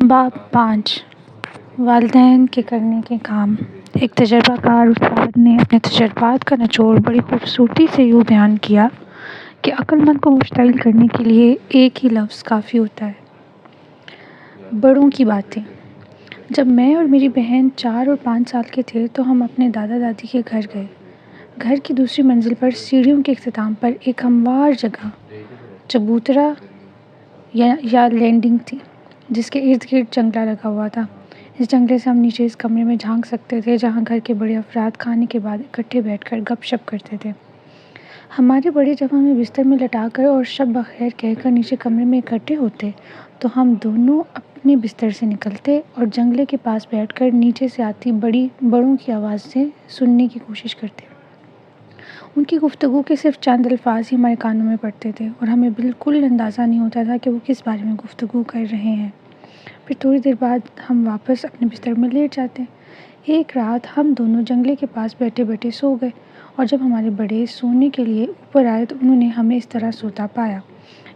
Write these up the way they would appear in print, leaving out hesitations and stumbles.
باب 5 والدین کے کرنے کے کام۔ ایک تجربہ کار استاد نے اپنے تجربات کا نچوڑ بڑی خوبصورتی سے یوں بیان کیا کہ عقل مند کو مشتعل کرنے کے لیے ایک ہی لفظ کافی ہوتا ہے: بڑوں کی باتیں۔ جب میں اور میری بہن 4 اور 5 سال کے تھے تو ہم اپنے دادا دادی کے گھر گئے۔ گھر کی دوسری منزل پر سیڑھیوں کے اختتام پر ایک ہموار جگہ چبوترا یا لینڈنگ تھی، جس کے ارد گرد جنگلہ لگا ہوا تھا۔ اس جنگلے سے ہم نیچے اس کمرے میں جھانک سکتے تھے جہاں گھر کے بڑے افراد کھانے کے بعد اکٹھے بیٹھ کر گپ شپ کرتے تھے۔ ہمارے بڑے جب ہمیں بستر میں لٹا کر اور شب بخیر کہہ کر نیچے کمرے میں اکٹھے ہوتے تو ہم دونوں اپنے بستر سے نکلتے اور جنگلے کے پاس بیٹھ کر نیچے سے آتی بڑوں کی آواز سے سننے کی کوشش کرتے۔ ان کی گفتگو کے صرف چند الفاظ ہی ہمارے کانوں میں پڑتے تھے اور ہمیں بالکل اندازہ نہیں ہوتا تھا کہ وہ کس بارے میں گفتگو کر رہے ہیں۔ پھر تھوڑی دیر بعد ہم واپس اپنے بستر میں لیٹ جاتے۔ ایک رات ہم دونوں جنگلے کے پاس بیٹھے بیٹھے سو گئے اور جب ہمارے بڑے سونے کے لیے اوپر آئے تو انہوں نے ہمیں اس طرح سوتا پایا۔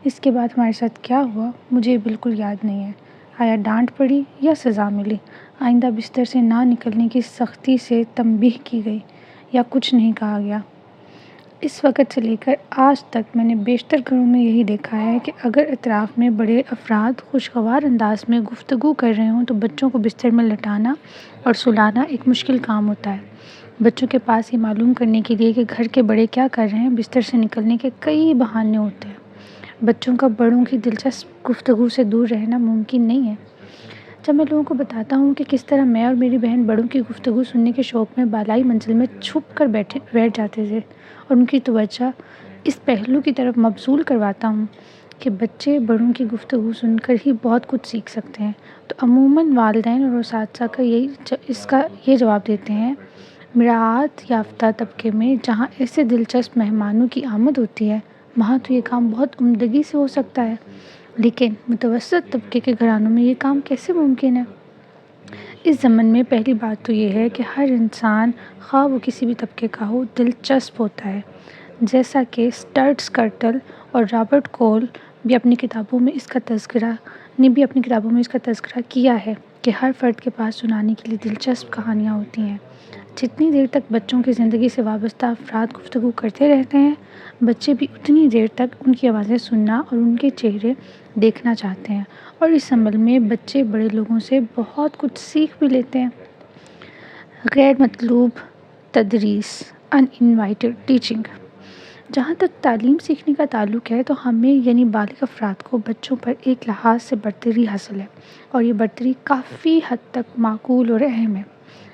اس کے بعد ہمارے ساتھ کیا ہوا مجھے بالکل یاد نہیں ہے۔ آیا ڈانٹ پڑی یا سزا ملی، آئندہ بستر سے نہ نکلنے کی سختی سے تنبیہ کی گئی، یا کچھ نہیں کہا گیا۔ اس وقت سے لے کر آج تک میں نے بیشتر گھروں میں یہی دیکھا ہے کہ اگر اطراف میں بڑے افراد خوشگوار انداز میں گفتگو کر رہے ہوں تو بچوں کو بستر میں لٹانا اور سلانا ایک مشکل کام ہوتا ہے۔ بچوں کے پاس یہ معلوم کرنے کے لیے کہ گھر کے بڑے کیا کر رہے ہیں بستر سے نکلنے کے کئی بہانے ہوتے ہیں۔ بچوں کا بڑوں کی دلچسپ گفتگو سے دور رہنا ممکن نہیں ہے۔ جب میں لوگوں کو بتاتا ہوں کہ کس طرح میں اور میری بہن بڑوں کی گفتگو سننے کے شوق میں بالائی منزل میں چھپ کر بیٹھ جاتے تھے اور ان کی توجہ اس پہلو کی طرف مبذول کرواتا ہوں کہ بچے بڑوں کی گفتگو سن کر ہی بہت کچھ سیکھ سکتے ہیں، تو عموماً والدین اور اساتذہ کا یہ جواب دیتے ہیں: مراعات یافتہ طبقے میں جہاں ایسے دلچسپ مہمانوں کی آمد ہوتی ہے وہاں تو یہ کام بہت عمدگی سے ہو سکتا ہے، لیکن متوسط طبقے کے گھرانوں میں یہ کام کیسے ممکن ہے؟ اس ضمن میں پہلی بات تو یہ ہے کہ ہر انسان، خواہ وہ کسی بھی طبقے کا ہو، دلچسپ ہوتا ہے۔ جیسا کہ سٹورٹ سکرٹل اور رابرٹ کول بھی اپنی کتابوں میں اس کا تذکرہ کیا ہے کہ ہر فرد کے پاس سنانے کے لیے دلچسپ کہانیاں ہوتی ہیں۔ جتنی دیر تک بچوں کی زندگی سے وابستہ افراد گفتگو کرتے رہتے ہیں، بچے بھی اتنی دیر تک ان کی آوازیں سننا اور ان کے چہرے دیکھنا چاہتے ہیں، اور اس عمل میں بچے بڑے لوگوں سے بہت کچھ سیکھ بھی لیتے ہیں۔ غیر مطلوب تدریس، ان انوائٹڈ ٹیچنگ۔ جہاں تک تعلیم سیکھنے کا تعلق ہے تو ہمیں یعنی بالغ افراد کو بچوں پر ایک لحاظ سے برتری حاصل ہے، اور یہ برتری کافی حد تک معقول اور اہم ہے۔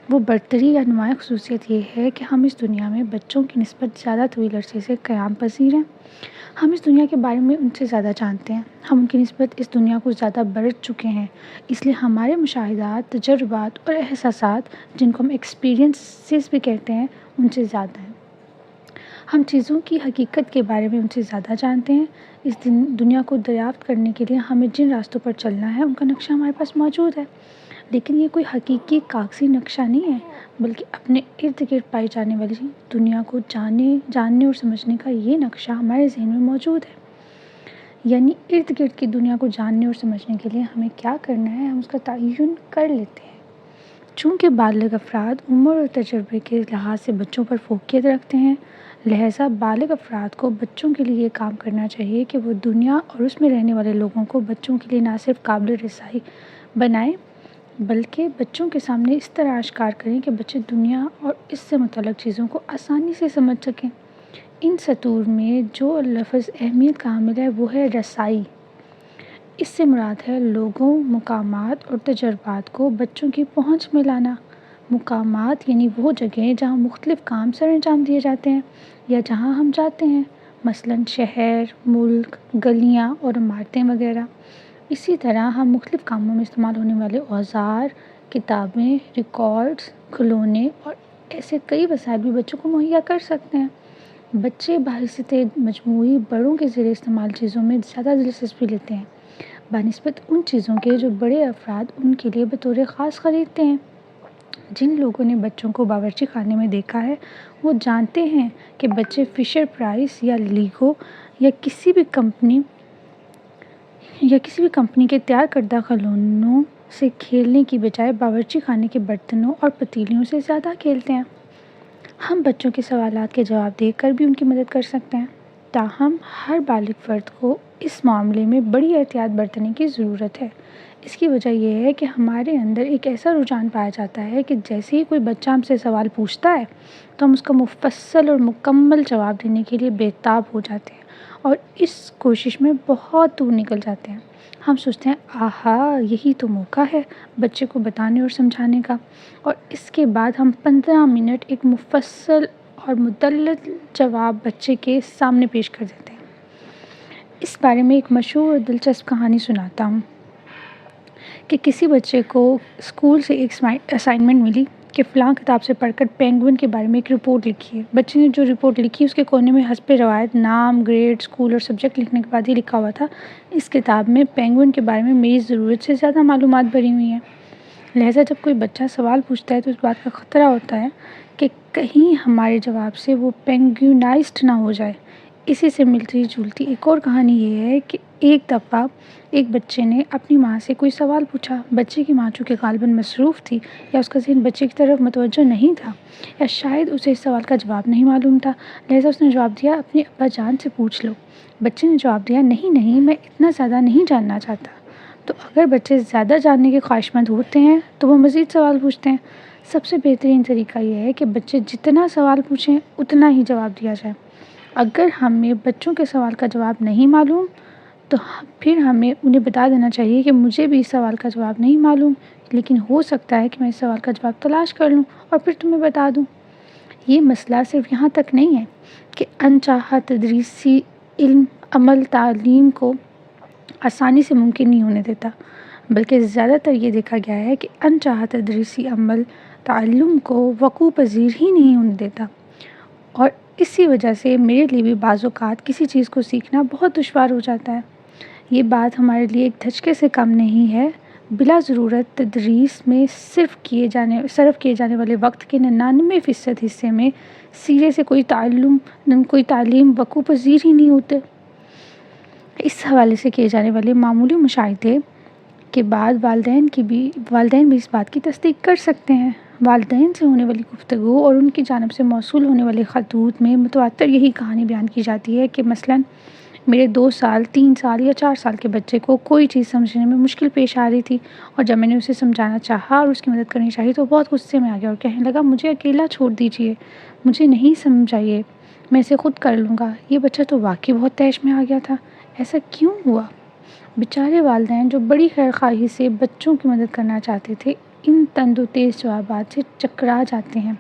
وہ برتری یا نمایاں خصوصیت یہ ہے کہ ہم اس دنیا میں بچوں کی نسبت زیادہ طویل عرصے سے قیام پذیر ہیں۔ ہم اس دنیا کے بارے میں ان سے زیادہ جانتے ہیں، ہم ان کی نسبت اس دنیا کو زیادہ برت چکے ہیں، اس لیے ہمارے مشاہدات، تجربات اور احساسات، جن کو ہم ایکسپیرینسز بھی کہتے ہیں، ان سے زیادہ ہیں۔ ہم چیزوں کی حقیقت کے بارے میں ان سے زیادہ جانتے ہیں۔ اس دنیا کو دریافت کرنے کے لیے ہمیں جن راستوں پر چلنا ہے ان کا نقشہ ہمارے پاس موجود ہے، لیکن یہ کوئی حقیقی کاغذی نقشہ نہیں ہے، بلکہ اپنے ارد گرد پائی جانے والی دنیا کو جاننے اور سمجھنے کا یہ نقشہ ہمارے ذہن میں موجود ہے۔ یعنی ارد گرد کی دنیا کو جاننے اور سمجھنے کے لیے ہمیں کیا کرنا ہے، ہم اس کا تعین کر لیتے ہیں۔ چونکہ بالغ افراد عمر اور تجربے کے لحاظ سے بچوں پر فوقیت رکھتے ہیں، لہٰذا بالغ افراد کو بچوں کے لیے یہ کام کرنا چاہیے کہ وہ دنیا اور اس میں رہنے والے لوگوں کو بچوں کے لیے نہ صرف قابل رسائی بنائیں بلکہ بچوں کے سامنے اس طرح آشکار کریں کہ بچے دنیا اور اس سے متعلق چیزوں کو آسانی سے سمجھ سکیں۔ ان سطور میں جو لفظ اہمیت کا حامل ہے وہ ہے رسائی۔ اس سے مراد ہے لوگوں، مقامات اور تجربات کو بچوں کی پہنچ میں لانا۔ مقامات یعنی وہ جگہیں جہاں مختلف کام سر انجام دیے جاتے ہیں یا جہاں ہم جاتے ہیں، مثلاً شہر، ملک، گلیاں اور عمارتیں وغیرہ۔ اسی طرح ہم مختلف کاموں میں استعمال ہونے والے اوزار، کتابیں، ریکارڈز، کھلونے اور ایسے کئی وسائل بھی بچوں کو مہیا کر سکتے ہیں۔ بچے بحیثیت مجموعی بڑوں کے زیر استعمال چیزوں میں زیادہ دلچسپی لیتے ہیں بنسبت ان چیزوں کے جو بڑے افراد ان کے لیے بطور خاص خریدتے ہیں۔ جن لوگوں نے بچوں کو باورچی خانے میں دیکھا ہے وہ جانتے ہیں کہ بچے فشر پرائس یا لیگو یا کسی بھی کمپنی کے تیار کردہ کھلونوں سے کھیلنے کی بجائے باورچی خانے کے برتنوں اور پتیلیوں سے زیادہ کھیلتے ہیں۔ ہم بچوں کے سوالات کے جواب دے کر بھی ان کی مدد کر سکتے ہیں، تاہم ہر بالغ فرد کو اس معاملے میں بڑی احتیاط برتنے کی ضرورت ہے۔ اس کی وجہ یہ ہے کہ ہمارے اندر ایک ایسا رجحان پایا جاتا ہے کہ جیسے ہی کوئی بچہ ہم سے سوال پوچھتا ہے تو ہم اس کا مفصل اور مکمل جواب دینے کے لیے بےتاب ہو جاتے ہیں اور اس کوشش میں بہت دور نکل جاتے ہیں۔ ہم سوچتے ہیں آہا یہی تو موقع ہے بچے کو بتانے اور سمجھانے کا، اور اس کے بعد ہم 15 منٹ ایک مفصل اور مدلل جواب بچے کے سامنے پیش کر دیتے ہیں۔ اس بارے میں ایک مشہور اور دلچسپ کہانی سناتا ہوں کہ کسی بچے کو اسکول سے ایک اسائنمنٹ ملی کہ فلاں کتاب سے پڑھ کر پینگوئن کے بارے میں ایک رپورٹ لکھی ہے۔ بچے نے جو رپورٹ لکھی اس کے کونے میں حسب روایت نام، گریڈ، اسکول اور سبجیکٹ لکھنے کے بعد یہ لکھا ہوا تھا، اس کتاب میں پینگوئن کے بارے میں میری ضرورت سے زیادہ معلومات بھری ہوئی ہیں۔ لہٰذا جب کوئی بچہ سوال پوچھتا ہے تو اس بات کا خطرہ ہوتا ہے کہ کہیں ہمارے جواب سے وہ پینگوئنائزڈ نہ ہو جائے۔ اسی سے ملتی جلتی ایک اور کہانی یہ ہے کہ ایک دفعہ ایک بچے نے اپنی ماں سے کوئی سوال پوچھا۔ بچے کی ماں چونکہ غالباً مصروف تھی، یا اس کا ذہن بچے کی طرف متوجہ نہیں تھا، یا شاید اسے اس سوال کا جواب نہیں معلوم تھا، لہٰذا اس نے جواب دیا اپنے ابا جان سے پوچھ لو۔ بچے نے جواب دیا نہیں میں اتنا زیادہ نہیں جاننا چاہتا۔ تو اگر بچے زیادہ جاننے کے خواہشمند ہوتے ہیں تو وہ مزید سوال پوچھتے ہیں۔ سب سے بہترین طریقہ یہ ہے کہ بچے جتنا سوال پوچھیں اتنا ہی جواب دیا جائے۔ اگر ہمیں بچوں کے سوال کا جواب نہیں معلوم تو پھر ہمیں انہیں بتا دینا چاہیے کہ مجھے بھی اس سوال کا جواب نہیں معلوم، لیکن ہو سکتا ہے کہ میں اس سوال کا جواب تلاش کر لوں اور پھر تمہیں بتا دوں۔ یہ مسئلہ صرف یہاں تک نہیں ہے کہ انچاہا تدریسی علم عمل تعلیم کو آسانی سے ممکن نہیں ہونے دیتا، بلکہ زیادہ تر یہ دیکھا گیا ہے کہ انچاہا تدریسی عمل تعلم کو وقوع پذیر ہی نہیں ہونے دیتا، اور اسی وجہ سے میرے لیے بھی بعض اوقات کسی چیز کو سیکھنا بہت دشوار ہو جاتا ہے۔ یہ بات ہمارے لیے ایک دھچکے سے کم نہیں ہے۔ بلا ضرورت تدریس میں صرف صرف کیے جانے والے وقت کے 99% حصے میں سرے سے کوئی تعلیم وقوع پذیر ہی نہیں ہوتے۔ اس حوالے سے کیے جانے والے معمولی مشاہدے کے بعد والدین بھی اس بات کی تصدیق کر سکتے ہیں۔ والدین سے ہونے والی گفتگو اور ان کی جانب سے موصول ہونے والے خطوط میں متواتر یہی کہانی بیان کی جاتی ہے کہ مثلاً میرے 2 سال، 3 سال یا 4 سال کے بچے کو کوئی چیز سمجھنے میں مشکل پیش آ رہی تھی، اور جب میں نے اسے سمجھانا چاہا اور اس کی مدد کرنی چاہی تو بہت غصے میں آ گیا اور کہنے لگا مجھے اکیلا چھوڑ دیجیے، مجھے نہیں سمجھائیے، میں اسے خود کر لوں گا۔ یہ بچہ تو واقعی بہت طیش میں آ گیا تھا۔ ایسا کیوں ہوا؟ بیچارے والدین جو بڑی خیرخواہی سے بچوں کی مدد کرنا چاہتے تھے، ان تند و تیز جوابات سے چکرا جاتے ہیں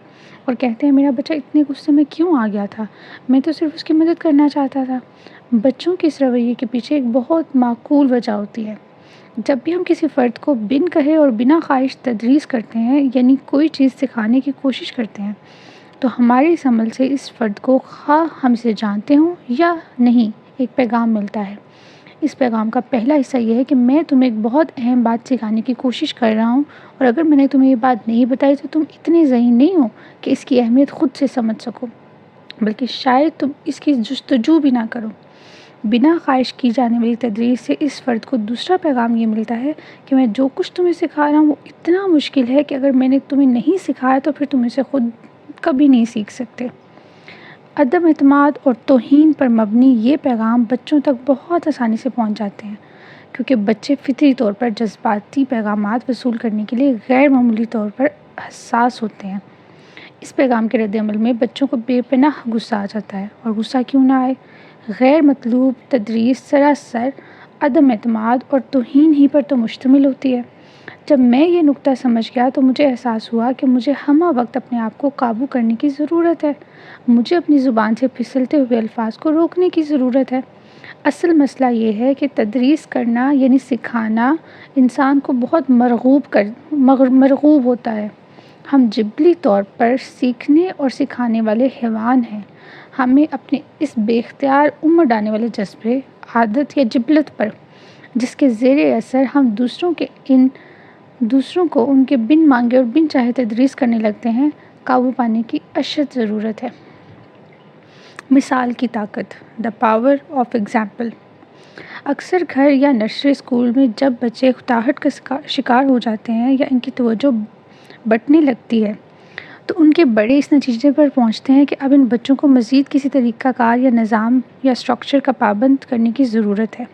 اور کہتے ہیں میرا بچہ اتنے غصے میں کیوں آ گیا تھا، میں تو صرف اس کی مدد کرنا چاہتا تھا۔ بچوں کے اس رویے کے پیچھے ایک بہت معقول وجہ ہوتی ہے۔ جب بھی ہم کسی فرد کو بن کہے اور بنا خواہش تدریس کرتے ہیں، یعنی کوئی چیز سکھانے کی کوشش کرتے ہیں، تو ہمارے اس عمل سے اس فرد کو خواہ ہم اسے جانتے ہوں یا نہیں ایک پیغام ملتا ہے۔ اس پیغام کا پہلا حصہ یہ ہے کہ میں تمہیں ایک بہت اہم بات سکھانے کی کوشش کر رہا ہوں، اور اگر میں نے تمہیں یہ بات نہیں بتائی تو تم اتنے ذہین نہیں ہو کہ اس کی اہمیت خود سے سمجھ سکو، بلکہ شاید تم اس کی جستجو بھی نہ کرو۔ بنا خواہش کی جانے والی تدریس سے اس فرد کو دوسرا پیغام یہ ملتا ہے کہ میں جو کچھ تمہیں سکھا رہا ہوں وہ اتنا مشکل ہے کہ اگر میں نے تمہیں نہیں سکھایا تو پھر تم اسے خود کبھی نہیں سیکھ سکتے۔ عدم اعتماد اور توہین پر مبنی یہ پیغام بچوں تک بہت آسانی سے پہنچ جاتے ہیں، کیونکہ بچے فطری طور پر جذباتی پیغامات وصول کرنے کے لیے غیر معمولی طور پر حساس ہوتے ہیں۔ اس پیغام کے رد عمل میں بچوں کو بے پناہ غصہ آ جاتا ہے، اور غصہ کیوں نہ آئے؟ غیر مطلوب تدریس سراسر عدم اعتماد اور توہین ہی پر تو مشتمل ہوتی ہے۔ جب میں یہ نکتہ سمجھ گیا تو مجھے احساس ہوا کہ مجھے ہمہ وقت اپنے آپ کو قابو کرنے کی ضرورت ہے۔ مجھے اپنی زبان سے پھسلتے ہوئے الفاظ کو روکنے کی ضرورت ہے۔ اصل مسئلہ یہ ہے کہ تدریس کرنا یعنی سکھانا انسان کو بہت مرغوب ہوتا ہے۔ ہم جبلی طور پر سیکھنے اور سکھانے والے حیوان ہیں۔ ہمیں اپنے اس بے اختیار امڑ آنے والے جذبے، عادت یا جبلت پر، جس کے زیر اثر ہم دوسروں کو ان کے بن مانگے اور بن چاہے تدریس کرنے لگتے ہیں، قابو پانے کی اشد ضرورت ہے۔ مثال کی طاقت، دا پاور آف ایگزامپل۔ اکثر گھر یا نرسری اسکول میں جب بچے اکتاہٹ کا شکار ہو جاتے ہیں یا ان کی توجہ بٹنے لگتی ہے تو ان کے بڑے اس نتیجے پر پہنچتے ہیں کہ اب ان بچوں کو مزید کسی طریقہ کار یا نظام یا اسٹرکچر کا پابند کرنے کی ضرورت ہے۔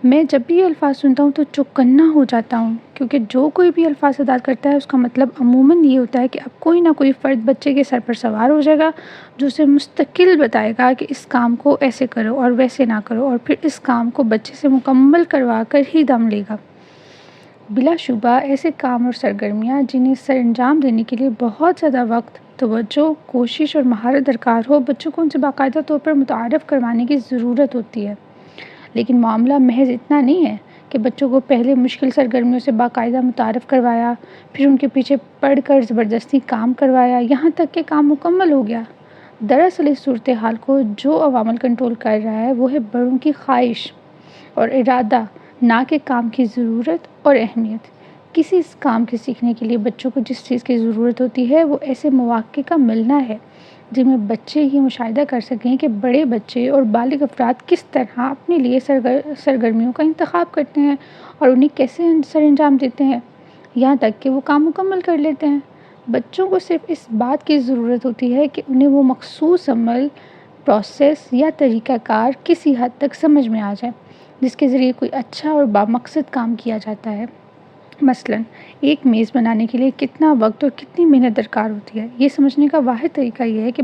میں جب بھی یہ الفاظ سنتا ہوں تو چوکنا ہو جاتا ہوں، کیونکہ جو کوئی بھی الفاظ ادا کرتا ہے اس کا مطلب عموماً یہ ہوتا ہے کہ اب کوئی نہ کوئی فرد بچے کے سر پر سوار ہو جائے گا جو اسے مستقل بتائے گا کہ اس کام کو ایسے کرو اور ویسے نہ کرو، اور پھر اس کام کو بچے سے مکمل کروا کر ہی دم لے گا۔ بلا شبہ ایسے کام اور سرگرمیاں جنہیں سر انجام دینے کے لیے بہت زیادہ وقت، توجہ، کوشش اور مہارت درکار ہو، بچوں کو ان سے باقاعدہ طور پر متعارف کروانے کی ضرورت ہوتی ہے۔ لیکن معاملہ محض اتنا نہیں ہے کہ بچوں کو پہلے مشکل سرگرمیوں سے باقاعدہ متعارف کروایا، پھر ان کے پیچھے پڑھ کر زبردستی کام کروایا، یہاں تک کہ کام مکمل ہو گیا۔ دراصل اس صورتحال کو جو عوامل کنٹرول کر رہا ہے وہ ہے بڑوں کی خواہش اور ارادہ، نہ کہ کام کی ضرورت اور اہمیت۔ کسی کام کے سیکھنے کے لیے بچوں کو جس چیز کی ضرورت ہوتی ہے وہ ایسے مواقع کا ملنا ہے جن میں بچے یہ مشاہدہ کر سکیں کہ بڑے بچے اور بالغ افراد کس طرح اپنے لیے سرگرمیوں کا انتخاب کرتے ہیں اور انہیں کیسے سر انجام دیتے ہیں، یہاں تک کہ وہ کام مکمل کر لیتے ہیں۔ بچوں کو صرف اس بات کی ضرورت ہوتی ہے کہ انہیں وہ مخصوص عمل، پروسیس یا طریقہ کار کسی حد تک سمجھ میں آ جائے جس کے ذریعے کوئی اچھا اور بامقصد کام کیا جاتا ہے۔ مثلاً ایک میز بنانے کے لیے کتنا وقت اور کتنی محنت درکار ہوتی ہے، یہ سمجھنے کا واحد طریقہ یہ ہے کہ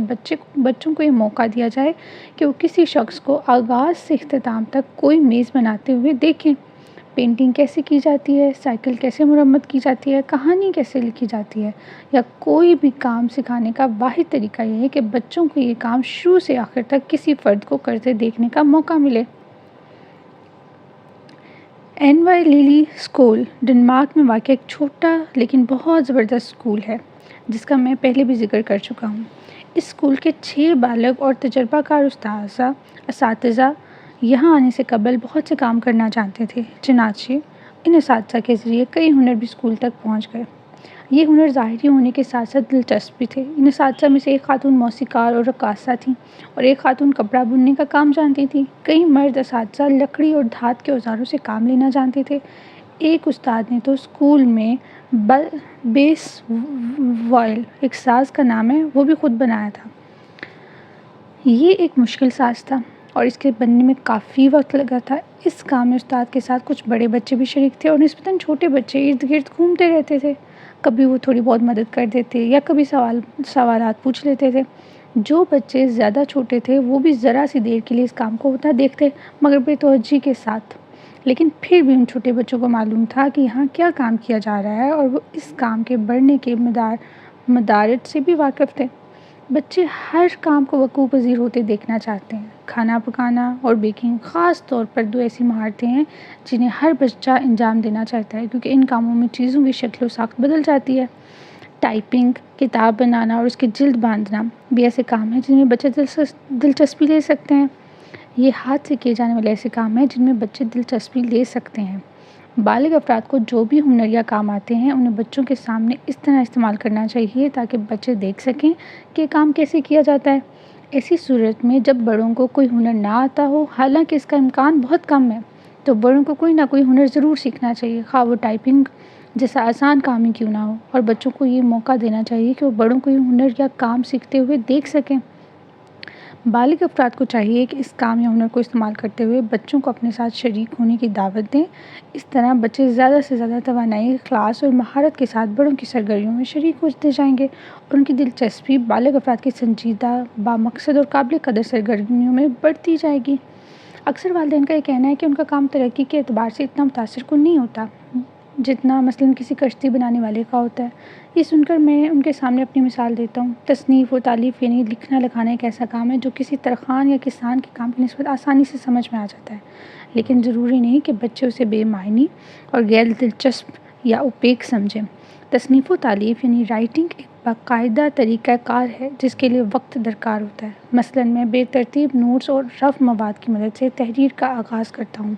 بچوں کو یہ موقع دیا جائے کہ وہ کسی شخص کو آغاز سے اختتام تک کوئی میز بناتے ہوئے دیکھیں۔ پینٹنگ کیسے کی جاتی ہے، سائیکل کیسے مرمت کی جاتی ہے، کہانی کیسے لکھی جاتی ہے، یا کوئی بھی کام سکھانے کا واحد طریقہ یہ ہے کہ بچوں کو یہ کام شروع سے آخر تک کسی فرد کو کرتے دیکھنے کا موقع ملے۔ NY لیلی اسکول ڈنمارک میں واقع ایک چھوٹا لیکن بہت زبردست اسکول ہے جس کا میں پہلے بھی ذکر کر چکا ہوں۔ اس اسکول کے 6 بالغ اور تجربہ کار اساتذہ یہاں آنے سے قبل بہت سے کام کرنا جانتے تھے، چنانچہ ان اساتذہ کے ذریعے کئی ہنر بھی اسکول تک پہنچ گئے۔ یہ ہنر ظاہری ہونے کے ساتھ ساتھ دلچسپ بھی تھے۔ ان اساتذہ میں سے ایک خاتون موسیقار اور رقاصہ تھیں اور ایک خاتون کپڑا بننے کا کام جانتی تھیں۔ کئی مرد اساتذہ لکڑی اور دھات کے اوزاروں سے کام لینا جانتے تھے۔ ایک استاد نے تو اسکول میں بیس وائل، ایک ساز کا نام ہے، وہ بھی خود بنایا تھا۔ یہ ایک مشکل ساز تھا اور اس کے بننے میں کافی وقت لگا تھا۔ اس کام میں استاد کے ساتھ کچھ بڑے بچے بھی شریک تھے اور نسبتاً چھوٹے بچے ارد گرد گھومتے رہتے تھے۔ کبھی وہ تھوڑی بہت مدد کر دیتے یا کبھی سوالات پوچھ لیتے تھے۔ جو بچے زیادہ چھوٹے تھے وہ بھی ذرا سی دیر کے لیے اس کام کو ہوتا دیکھتے، مگر بے توجہی کے ساتھ۔ لیکن پھر بھی ان چھوٹے بچوں کو معلوم تھا کہ یہاں کیا کام کیا جا رہا ہے اور وہ اس کام کے بڑھنے کے مدارج سے بھی واقف تھے۔ بچے ہر کام کو وقوع پذیر ہوتے دیکھنا چاہتے ہیں۔ کھانا پکانا اور بیکنگ خاص طور پر 2 ایسی مہارتیں ہیں جنہیں ہر بچہ انجام دینا چاہتا ہے، کیونکہ ان کاموں میں چیزوں کی شکل و ساخت بدل جاتی ہے۔ ٹائپنگ، کتاب بنانا اور اس کی جلد باندھنا بھی ایسے کام ہیں جن میں بچے دلچسپی لے سکتے ہیں۔ یہ ہاتھ سے کیے جانے والے ایسے کام ہیں جن میں بچے دلچسپی لے سکتے ہیں۔ بالغ افراد کو جو بھی ہنر یا کام آتے ہیں انہیں بچوں کے سامنے اس طرح استعمال کرنا چاہیے تاکہ بچے دیکھ سکیں کہ کام کیسے کیا جاتا ہے۔ ایسی صورت میں جب بڑوں کو کوئی ہنر نہ آتا ہو، حالانکہ اس کا امکان بہت کم ہے، تو بڑوں کو کوئی نہ کوئی ہنر ضرور سیکھنا چاہیے، خواہ وہ ٹائپنگ جیسا آسان کام ہی کیوں نہ ہو، اور بچوں کو یہ موقع دینا چاہیے کہ وہ بڑوں کو یہ ہنر یا کام سیکھتے ہوئے دیکھ سکیں۔ بالغ افراد کو چاہیے کہ اس کام یا ہنر کو استعمال کرتے ہوئے بچوں کو اپنے ساتھ شریک ہونے کی دعوت دیں۔ اس طرح بچے زیادہ سے زیادہ توانائی، اخلاص اور مہارت کے ساتھ بڑوں کی سرگرمیوں میں شریک ہوتے جائیں گے اور ان کی دلچسپی بالغ افراد کی سنجیدہ، بامقصد اور قابل قدر سرگرمیوں میں بڑھتی جائے گی۔ اکثر والدین کا یہ کہنا ہے کہ ان کا کام ترقی کے اعتبار سے اتنا متاثر کن نہیں ہوتا جتنا مثلاً کسی کشتی بنانے والے کا ہوتا ہے۔ یہ سن کر میں ان کے سامنے اپنی مثال دیتا ہوں۔ تصنیف و تالیف یعنی لکھنا لکھانا ایک ایسا کام ہے جو کسی ترخوان یا کسان کے کام کی نسبت آسانی سے سمجھ میں آ جاتا ہے، لیکن ضروری نہیں کہ بچے اسے بے معنی اور غیر دلچسپ یا اوپیک سمجھیں۔ تصنیف و تالیف یعنی رائٹنگ ایک باقاعدہ طریقہ کار ہے جس کے لیے وقت درکار ہوتا ہے۔ مثلاً میں بے ترتیب نوٹس اور رف مواد کی مدد سے تحریر کا آغاز کرتا ہوں۔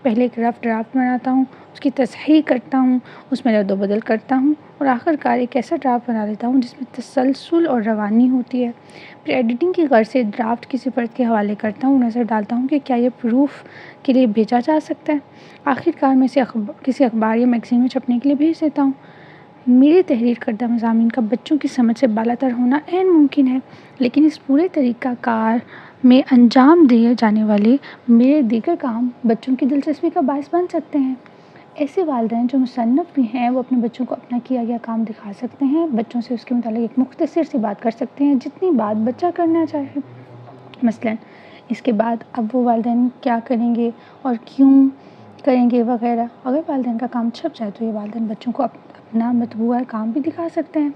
پہلے ایک رف ڈرافٹ بناتا ہوں، اس کی تصحیح کرتا ہوں، اس میں رد و بدل کرتا ہوں اور آخر کار ایک ایسا ڈرافٹ بنا لیتا ہوں جس میں تسلسل اور روانی ہوتی ہے۔ پھر ایڈیٹنگ کی غرض سے ڈرافٹ کسی فرد کے حوالے کرتا ہوں، نظر ڈالتا ہوں کہ کیا یہ پروف کے لیے بھیجا جا سکتا ہے۔ آخر کار میں اسے کسی اخبار یا میگزین میں چھپنے کے لیے بھیج دیتا ہوں۔ میرے تحریر کردہ مضامین کا بچوں کی سمجھ سے بالاتر ہونا عین ممکن ہے، لیکن اس پورے طریقہ کار میں انجام دیے جانے والے میرے دیگر کام بچوں کی دلچسپی کا باعث بن سکتے ہیں۔ ایسے والدین جو مصنف بھی ہیں وہ اپنے بچوں کو اپنا کیا گیا کام دکھا سکتے ہیں، بچوں سے اس کے متعلق ایک مختصر سی بات کر سکتے ہیں جتنی بات بچہ کرنا چاہے۔ مثلاً اس کے بعد اب وہ والدین کیا کریں گے اور کیوں کریں گے وغیرہ۔ اگر والدین کا کام چھپ جائے تو یہ والدین بچوں کو اپنا مطبوعہ کام بھی دکھا سکتے ہیں۔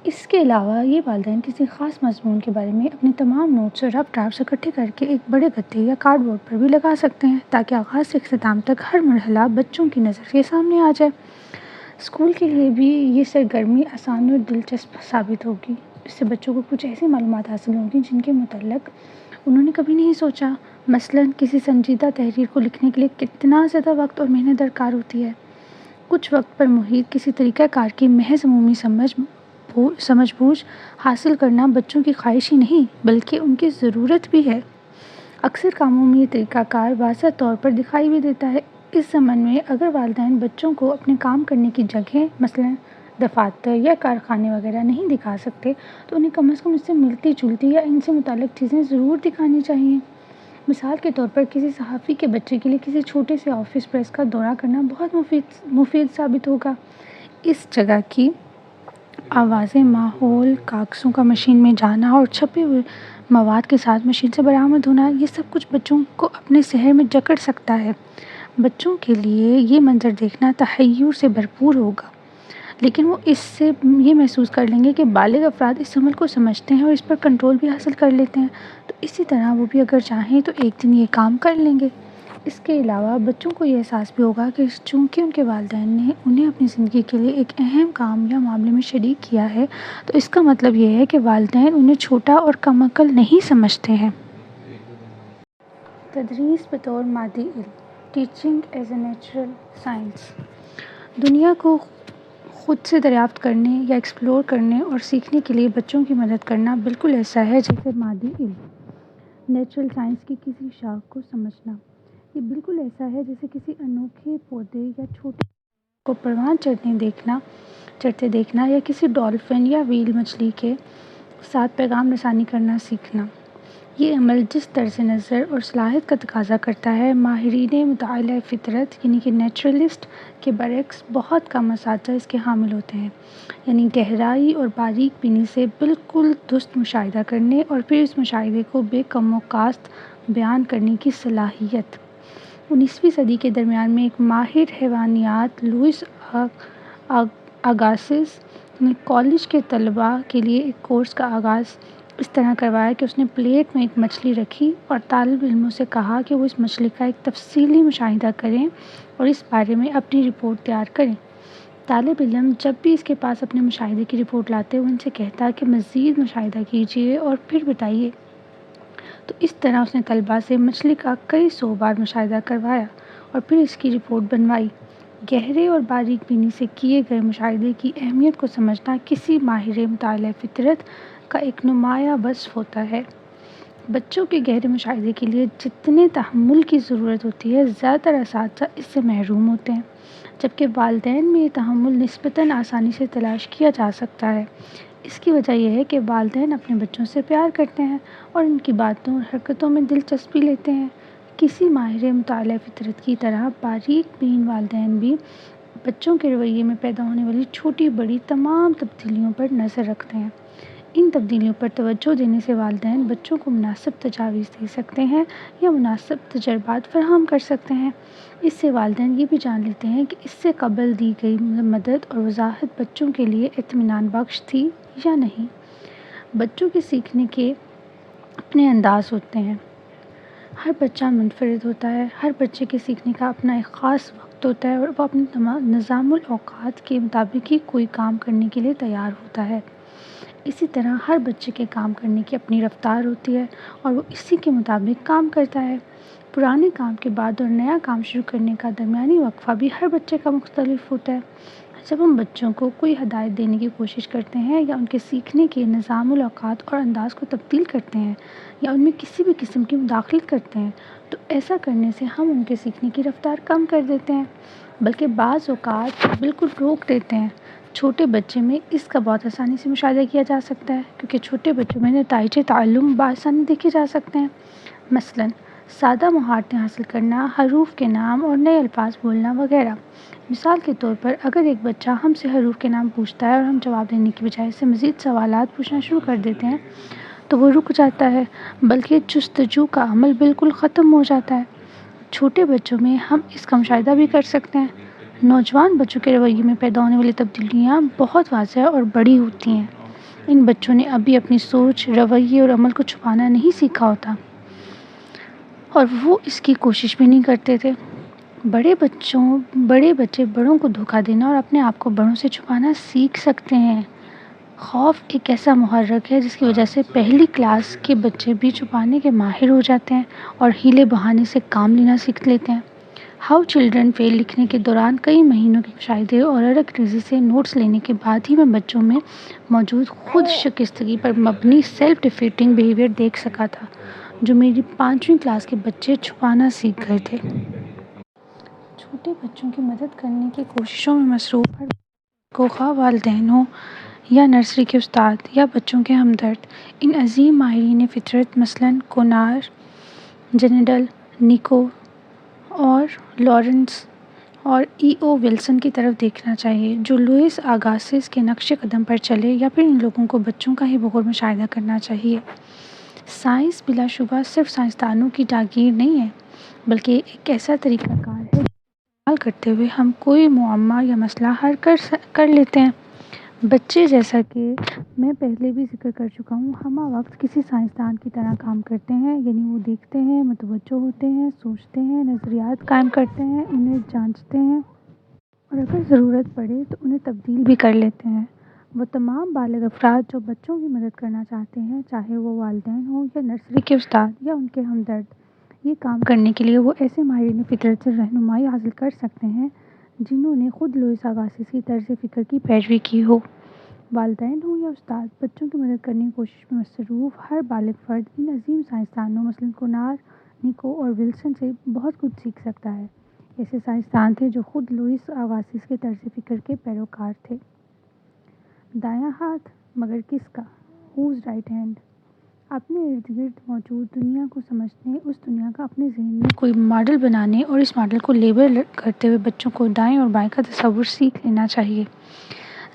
اس کے علاوہ یہ والدین کسی خاص مضمون کے بارے میں اپنے تمام نوٹس اور رف ڈرافٹس اکٹھے کر کے ایک بڑے گتے یا کارڈ بورڈ پر بھی لگا سکتے ہیں تاکہ آغاز سے اختتام تک ہر مرحلہ بچوں کی نظر کے سامنے آ جائے۔ اسکول کے لیے بھی یہ سرگرمی آسان اور دلچسپ ثابت ہوگی۔ اس سے بچوں کو کچھ ایسی معلومات حاصل ہوں گی جن کے متعلق انہوں نے کبھی نہیں سوچا۔ مثلاً کسی سنجیدہ تحریر کو لکھنے کے لیے کتنا زیادہ وقت اور محنت درکار ہوتی ہے۔ کچھ وقت پر محیط کسی طریقہ کار کی محض عمومی سمجھ بوجھ حاصل کرنا بچوں کی خواہش ہی نہیں بلکہ ان کی ضرورت بھی ہے۔ اکثر کاموں میں یہ طریقہ کار واضح طور پر دکھائی بھی دیتا ہے۔ اس ضمن میں اگر والدین بچوں کو اپنے کام کرنے کی جگہیں مثلاً دفاتر یا کارخانے وغیرہ نہیں دکھا سکتے تو انہیں کم از کم اس سے ملتی جلتی یا ان سے متعلق چیزیں ضرور دکھانی چاہیے۔ مثال کے طور پر کسی صحافی کے بچے کے لیے کسی چھوٹے سے آفس پریس کا دورہ کرنا بہت مفید ثابت ہوگا۔ اس جگہ کی آوازیں، ماحول، کاغذوں کا مشین میں جانا اور چھپے ہوئے مواد کے ساتھ مشین سے برآمد ہونا، یہ سب کچھ بچوں کو اپنے ذہن میں جکڑ سکتا ہے۔ بچوں کے لیے یہ منظر دیکھنا تحیر سے بھرپور ہوگا، لیکن وہ اس سے یہ محسوس کر لیں گے کہ بالغ افراد اس عمل کو سمجھتے ہیں اور اس پر کنٹرول بھی حاصل کر لیتے ہیں، تو اسی طرح وہ بھی اگر چاہیں تو ایک دن یہ کام کر لیں گے۔ اس کے علاوہ بچوں کو یہ احساس بھی ہوگا کہ چونکہ ان کے والدین نے انہیں اپنی زندگی کے لیے ایک اہم کام یا معاملے میں شریک کیا ہے تو اس کا مطلب یہ ہے کہ والدین انہیں چھوٹا اور کم عقل نہیں سمجھتے ہیں۔ تدریس بطور مادی علم، teaching as a natural science. دنیا کو خود سے دریافت کرنے یا ایکسپلور کرنے اور سیکھنے کے لیے بچوں کی مدد کرنا بالکل ایسا ہے جیسے مادی علم، نیچرل سائنس کی کسی شاخ کو سمجھنا۔ یہ بالکل ایسا ہے جیسے کسی انوکھے پودے یا چھوٹے کو پروان چڑھتے دیکھنا یا کسی ڈولفن یا ویل مچھلی کے ساتھ پیغام رسانی کرنا سیکھنا۔ یہ عمل جس طرز نظر اور صلاحیت کا تقاضا کرتا ہے، ماہرین مطالعہ فطرت یعنی کہ نیچرلسٹ کے برعکس بہت کم اساتذہ اس کے حامل ہوتے ہیں، یعنی گہرائی اور باریک بینی سے بالکل درست مشاہدہ کرنے اور پھر اس مشاہدے کو بے کم و کاست بیان کرنے کی صلاحیت۔ 19ویں صدی کے درمیان میں ایک ماہر حیوانیات لوئس آگاسس نے کالج کے طلباء کے لیے ایک کورس کا آغاز اس طرح کروایا کہ اس نے پلیٹ میں ایک مچھلی رکھی اور طالب علموں سے کہا کہ وہ اس مچھلی کا ایک تفصیلی مشاہدہ کریں اور اس بارے میں اپنی رپورٹ تیار کریں۔ طالب علم جب بھی اس کے پاس اپنے مشاہدے کی رپورٹ لاتے وہ ان سے کہتا کہ مزید مشاہدہ کیجیے اور پھر بتائیے۔ تو اس طرح اس نے طلباء سے مچھلی کا کئی سو بار مشاہدہ کروایا اور پھر اس کی رپورٹ بنوائی۔ گہرے اور باریک بینی سے کیے گئے مشاہدے کی اہمیت کو سمجھنا کسی ماہر مطالعہ فطرت کا ایک نمایاں وصف ہوتا ہے۔ بچوں کے گہرے مشاہدے کے لیے جتنے تحمل کی ضرورت ہوتی ہے، زیادہ تر اساتذہ اس سے محروم ہوتے ہیں، جبکہ والدین میں یہ تحمل نسبتاً آسانی سے تلاش کیا جا سکتا ہے۔ اس کی وجہ یہ ہے کہ والدین اپنے بچوں سے پیار کرتے ہیں اور ان کی باتوں اور حرکتوں میں دلچسپی لیتے ہیں۔ کسی ماہر مطالعہ فطرت کی طرح باریک بین والدین بھی بچوں کے رویے میں پیدا ہونے والی چھوٹی بڑی تمام تبدیلیوں پر نظر رکھتے ہیں۔ ان تبدیلیوں پر توجہ دینے سے والدین بچوں کو مناسب تجاویز دے سکتے ہیں یا مناسب تجربات فراہم کر سکتے ہیں۔ اس سے والدین یہ بھی جان لیتے ہیں کہ اس سے قبل دی گئی مدد اور وضاحت بچوں کے لیے اطمینان بخش تھی یا نہیں۔ بچوں کے سیکھنے کے اپنے انداز ہوتے ہیں۔ ہر بچہ منفرد ہوتا ہے، ہر بچے کے سیکھنے کا اپنا ایک خاص وقت ہوتا ہے اور وہ اپنے نظام الاوقات کے مطابق ہی کوئی کام کرنے کے لیے تیار ہوتا ہے۔ اسی طرح ہر بچے کے کام کرنے کی اپنی رفتار ہوتی ہے اور وہ اسی کے مطابق کام کرتا ہے۔ پرانے کام کے بعد اور نیا کام شروع کرنے کا درمیانی وقفہ بھی ہر بچے کا مختلف ہوتا ہے۔ جب ہم بچوں کو کوئی ہدایت دینے کی کوشش کرتے ہیں یا ان کے سیکھنے کے نظام الاوقات اور انداز کو تبدیل کرتے ہیں یا ان میں کسی بھی قسم کی مداخلت کرتے ہیں تو ایسا کرنے سے ہم ان کے سیکھنے کی رفتار کم کر دیتے ہیں، بلکہ بعض اوقات بالکل روک دیتے ہیں۔ چھوٹے بچے میں اس کا بہت آسانی سے مشاہدہ کیا جا سکتا ہے کیونکہ چھوٹے بچوں میں نتائج تعلم بآسانی دیکھے جا سکتے ہیں۔ مثلاً سادہ مہارتیں حاصل کرنا، حروف کے نام اور نئے الفاظ بولنا وغیرہ۔ مثال کے طور پر اگر ایک بچہ ہم سے حروف کے نام پوچھتا ہے اور ہم جواب دینے کی بجائے سے مزید سوالات پوچھنا شروع کر دیتے ہیں تو وہ رک جاتا ہے، بلکہ جستجو کا عمل بالکل ختم ہو جاتا ہے۔ چھوٹے بچوں میں ہم اس کا مشاہدہ بھی کر سکتے ہیں۔ نوجوان بچوں کے رویے میں پیدا ہونے والی تبدیلیاں بہت واضح اور بڑی ہوتی ہیں۔ ان بچوں نے ابھی اپنی سوچ، رویے اور عمل کو چھپانا نہیں سیکھا ہوتا اور وہ اس کی کوشش بھی نہیں کرتے تھے۔ بڑے بچے بڑوں کو دھوکہ دینا اور اپنے آپ کو بڑوں سے چھپانا سیکھ سکتے ہیں۔ خوف ایک ایسا محرک ہے جس کی وجہ سے پہلی کلاس کے بچے بھی چھپانے کے ماہر ہو جاتے ہیں اور ہیلے بہانے سے کام لینا سیکھ لیتے ہیں۔ ہاؤ چلڈرن فیل لکھنے کے دوران کئی مہینوں کے مشاہدے اور ارک ریزی سے نوٹس لینے کے بعد ہی میں بچوں میں موجود خود شکستگی پر مبنی سیلف ڈیفیٹنگ بیہیویئر دیکھ سکا تھا جو میری 5ویں کلاس کے بچے چھپانا سیکھ گئے تھے۔ چھوٹے بچوں کی مدد کرنے کی کوششوں میں مصروف ہر کو خواہ والدین ہوں یا نرسری کے استاد یا بچوں کے ہمدرد، ان عظیم ماہرین فطرت مثلاً کونار، جنیڈل، نیکو اور لارنس اور او ولسن کی طرف دیکھنا چاہیے جو لوئس آگاسس کے نقش قدم پر چلے، یا پھر ان لوگوں کو بچوں کا ہی بغور مشاہدہ کرنا چاہیے۔ سائنس بلا شبہ صرف سائنسدانوں کی جاگیر نہیں ہے، بلکہ ایک ایسا طریقہ کار ہے جس کا استعمال کرتے ہوئے ہم کوئی معمہ یا مسئلہ حل کر لیتے ہیں۔ بچے، جیسا کہ میں پہلے بھی ذکر کر چکا ہوں، ہمہ وقت کسی سائنسدان کی طرح کام کرتے ہیں، یعنی وہ دیکھتے ہیں، متوجہ ہوتے ہیں، سوچتے ہیں، نظریات قائم کرتے ہیں، انہیں جانچتے ہیں اور اگر ضرورت پڑے تو انہیں تبدیل بھی کر لیتے ہیں۔ وہ تمام بالغ افراد جو بچوں کی مدد کرنا چاہتے ہیں، چاہے وہ والدین ہوں یا نرسری کے استاد یا ان کے ہمدرد، یہ کام کرنے کے لیے وہ ایسے ماہرین فطرت سے رہنمائی حاصل کر سکتے ہیں جنہوں نے خود لوئس آگاسس کی طرز فکر کی پیروی کی ہو۔ والدین ہوں یا استاد، بچوں کی مدد کرنے کی کوشش میں مصروف ہر بالغ فرد ان عظیم سائنسدانوں مثلاً کونار، نیکو اور ولسن سے بہت کچھ سیکھ سکتا ہے۔ ایسے سائنسدان تھے جو خود لوئس آگاسس کے طرز فکر کے پیروکار تھے۔ دایاں ہاتھ مگر کس کا؟ Whose right hand? اپنے ارد گرد موجود دنیا کو سمجھنے، اس دنیا کا اپنے ذہن میں کوئی ماڈل بنانے اور اس ماڈل کو لیبل کرتے ہوئے بچوں کو دائیں اور بائیں کا تصور سیکھ لینا چاہیے۔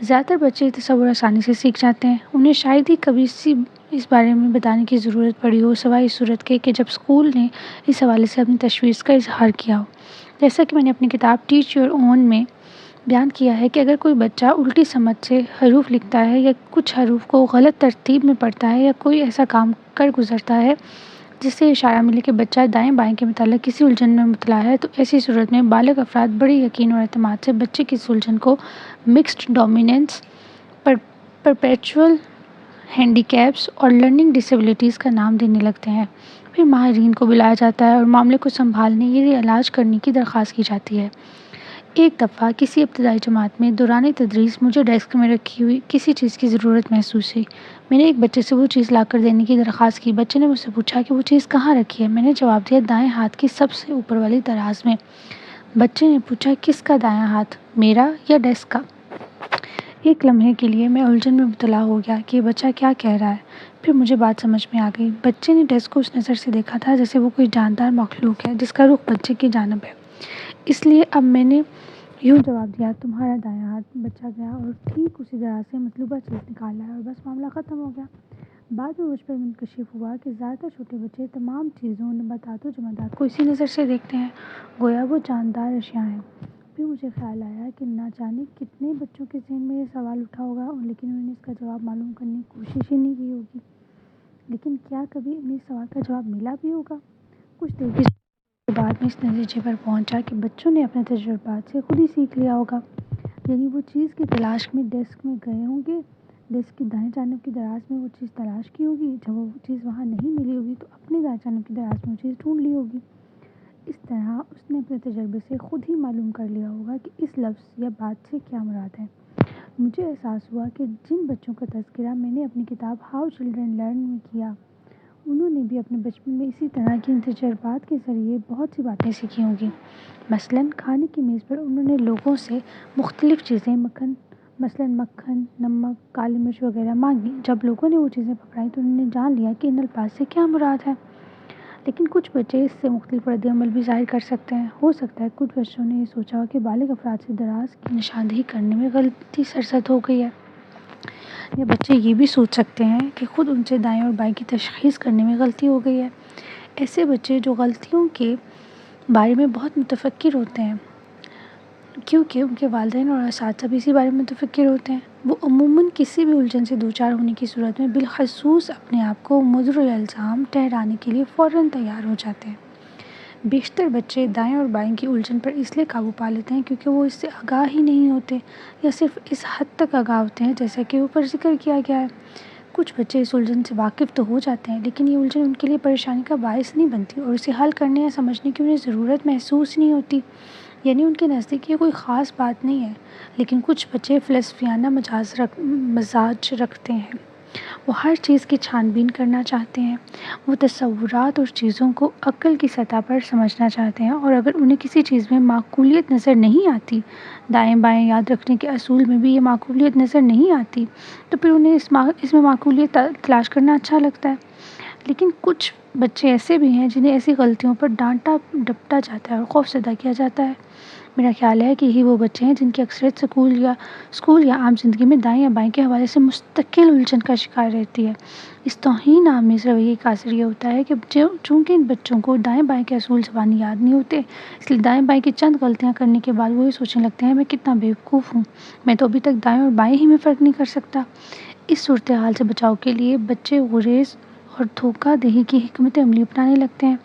زیادہ تر بچے یہ تصور آسانی سے سیکھ جاتے ہیں، انہیں شاید ہی کبھی اس بارے میں بتانے کی ضرورت پڑی ہو سوائے اس صورت کے کہ جب اسکول نے اس حوالے سے اپنی تشویش کا اظہار کیا ہو۔ جیسا کہ میں نے اپنی کتاب ٹیچ یور اون میں بیان کیا ہے کہ اگر کوئی بچہ الٹی سمت سے حروف لکھتا ہے یا کچھ حروف کو غلط ترتیب میں پڑھتا ہے یا کوئی ایسا کام کر گزرتا ہے جس سے اشارہ ملے کہ بچہ دائیں بائیں کے متعلق کسی الجھن میں مبتلا ہے، تو ایسی صورت میں بالغ افراد بڑے یقین اور اعتماد سے بچے کی اس الجھن کو mixed dominance, perpetual handy keeps اور لرننگ ڈسیبلٹیز کا نام دینے لگتے ہیں۔ پھر ماہرین کو بلایا جاتا ہے اور معاملے کو سنبھالنے یا علاج کرنے کی درخواست کی جاتی ہے۔ ایک دفعہ کسی ابتدائی جماعت میں دوران تدریس مجھے ڈیسک میں رکھی ہوئی کسی چیز کی ضرورت محسوس ہوئی۔ میں نے ایک بچے سے وہ چیز لا کر دینے کی درخواست کی۔ بچے نے مجھ سے پوچھا کہ وہ چیز کہاں رکھی ہے۔ میں نے جواب دیا، دائیں ہاتھ کی سب سے اوپر والی دراز میں۔ بچے نے پوچھا، کس کا دایاں ہاتھ، میرا یا ڈیسک کا؟ ایک لمحے کے لیے میں الجھن میں مبتلا ہو گیا کہ یہ بچہ کیا کہہ رہا ہے۔ پھر مجھے بات سمجھ میں آ گئی۔ بچے نے ڈیسک کو اس نظر سے دیکھا تھا جیسے وہ کوئی جاندار مخلوق ہے جس کا رخ بچے کی جانب ہے۔ اس لیے اب میں نے یوں جواب دیا، تمہارا دایاں ہاتھ۔ بچہ گیا اور ٹھیک اسی طرح سے مطلوبہ چیز نکال لایا اور بس معاملہ ختم ہو گیا۔ بعد میں مجھ پر منکشف ہوا کہ زیادہ تر چھوٹے بچے تمام چیزوں، نباتات و جمادات کو اسی نظر سے دیکھتے ہیں، گویا وہ جاندار اشیاء ہیں۔ پھر مجھے خیال آیا کہ نہ جانے کتنے بچوں کے ذہن میں یہ سوال اٹھا ہوگا، لیکن انہوں نے اس کا جواب معلوم کرنے کی کوشش ہی نہیں کی ہوگی۔ لیکن کیا کبھی انہیں اس سوال کا جواب ملا بھی ہوگا؟ کچھ دیر کی سوچ کے بعد میں اس نتیجے پر پہنچا کہ بچوں نے اپنے تجربات سے خود ہی سیکھ لیا ہوگا، یعنی وہ چیز کی تلاش میں ڈیسک میں گئے ہوں گے، ڈیسک کی دائیں جانب کی دراز میں وہ چیز تلاش کی ہوگی، جب وہ چیز وہاں نہیں ملی ہوگی تو اپنی دائیں جانب کی دراز میں وہ چیز ڈھونڈ لی ہوگی۔ اس طرح اس نے اپنے تجربے سے خود ہی معلوم کر لیا ہوگا کہ اس لفظ یا بات سے کیا مراد ہے۔ مجھے احساس ہوا کہ جن بچوں کا تذکرہ میں نے اپنی کتاب ہاؤ چلڈرن لرن میں کیا، انہوں نے بھی اپنے بچپن میں اسی طرح کے تجربات کے ذریعے بہت سی باتیں سیکھی ہوں گی۔ مثلاً کھانے کی میز پر انہوں نے لوگوں سے مختلف چیزیں مکھن، نمک، کالی مرچ وغیرہ مانگی۔ جب لوگوں نے وہ چیزیں پکڑائیں تو انہوں نے جان لیا کہ ان الفاظ سے کیا مراد ہے۔ لیکن کچھ بچے اس سے مختلف رد عمل بھی ظاہر کر سکتے ہیں۔ ہو سکتا ہے کچھ بچوں نے یہ سوچا ہو کہ بالغ افراد سے دراز کی نشاندہی کرنے میں غلطی سرزد ہو گئی ہے، یا بچے یہ بھی سوچ سکتے ہیں کہ خود ان سے دائیں اور بائیں کی تشخیص کرنے میں غلطی ہو گئی ہے۔ ایسے بچے جو غلطیوں کے بارے میں بہت متفکر ہوتے ہیں کیونکہ ان کے والدین اور اساتذہ بھی اسی بارے میں متفکر ہوتے ہیں، وہ عموماً کسی بھی الجھن سے دوچار ہونے کی صورت میں بالخصوص اپنے آپ کو مضر الالزام ٹھہرانے کے لیے فوراً تیار ہو جاتے ہیں۔ بیشتر بچے دائیں اور بائیں کی الجھن پر اس لیے قابو پا لیتے ہیں کیونکہ وہ اس سے آگاہ ہی نہیں ہوتے، یا صرف اس حد تک آگاہ ہوتے ہیں جیسا کہ اوپر ذکر کیا گیا ہے۔ کچھ بچے اس الجھن سے واقف تو ہو جاتے ہیں، لیکن یہ الجھن ان کے لیے پریشانی کا باعث نہیں بنتی اور اسے حل کرنے یا سمجھنے کی انہیں ضرورت محسوس نہیں ہوتی، یعنی ان کے نزدیک یہ کوئی خاص بات نہیں ہے۔ لیکن کچھ بچے فلسفیانہ مزاج رکھتے ہیں، وہ ہر چیز کی چھان بین کرنا چاہتے ہیں، وہ تصورات اور چیزوں کو عقل کی سطح پر سمجھنا چاہتے ہیں، اور اگر انہیں کسی چیز میں معقولیت نظر نہیں آتی، دائیں بائیں یاد رکھنے کے اصول میں بھی یہ معقولیت نظر نہیں آتی، تو پھر انہیں اس میں معقولیت تلاش کرنا اچھا لگتا ہے۔ لیکن کچھ بچے ایسے بھی ہیں جنہیں ایسی غلطیوں پر ڈانٹا ڈپٹا جاتا ہے اور خوف زدہ کیا جاتا ہے۔ میرا خیال ہے کہ یہی وہ بچے ہیں جن کی اکثریت اسکول یا عام زندگی میں دائیں یا بائیں کے حوالے سے مستقل الجھن کا شکار رہتی ہے۔ اس توہین آمیز رویے کا اثر یہ ہوتا ہے کہ چونکہ ان بچوں کو دائیں بائیں کے اصول زبانی یاد نہیں ہوتے، اس لیے دائیں بائیں کی چند غلطیاں کرنے کے بعد وہ یہ سوچنے لگتے ہیں میں کتنا بیوقوف ہوں، میں تو ابھی تک دائیں اور بائیں ہی میں فرق نہیں کر سکتا۔ اس صورتحال سے بچاؤ کے لیے بچے گریز اور دھوکہ دہی کی حکمت عملی اپنانے لگتے ہیں۔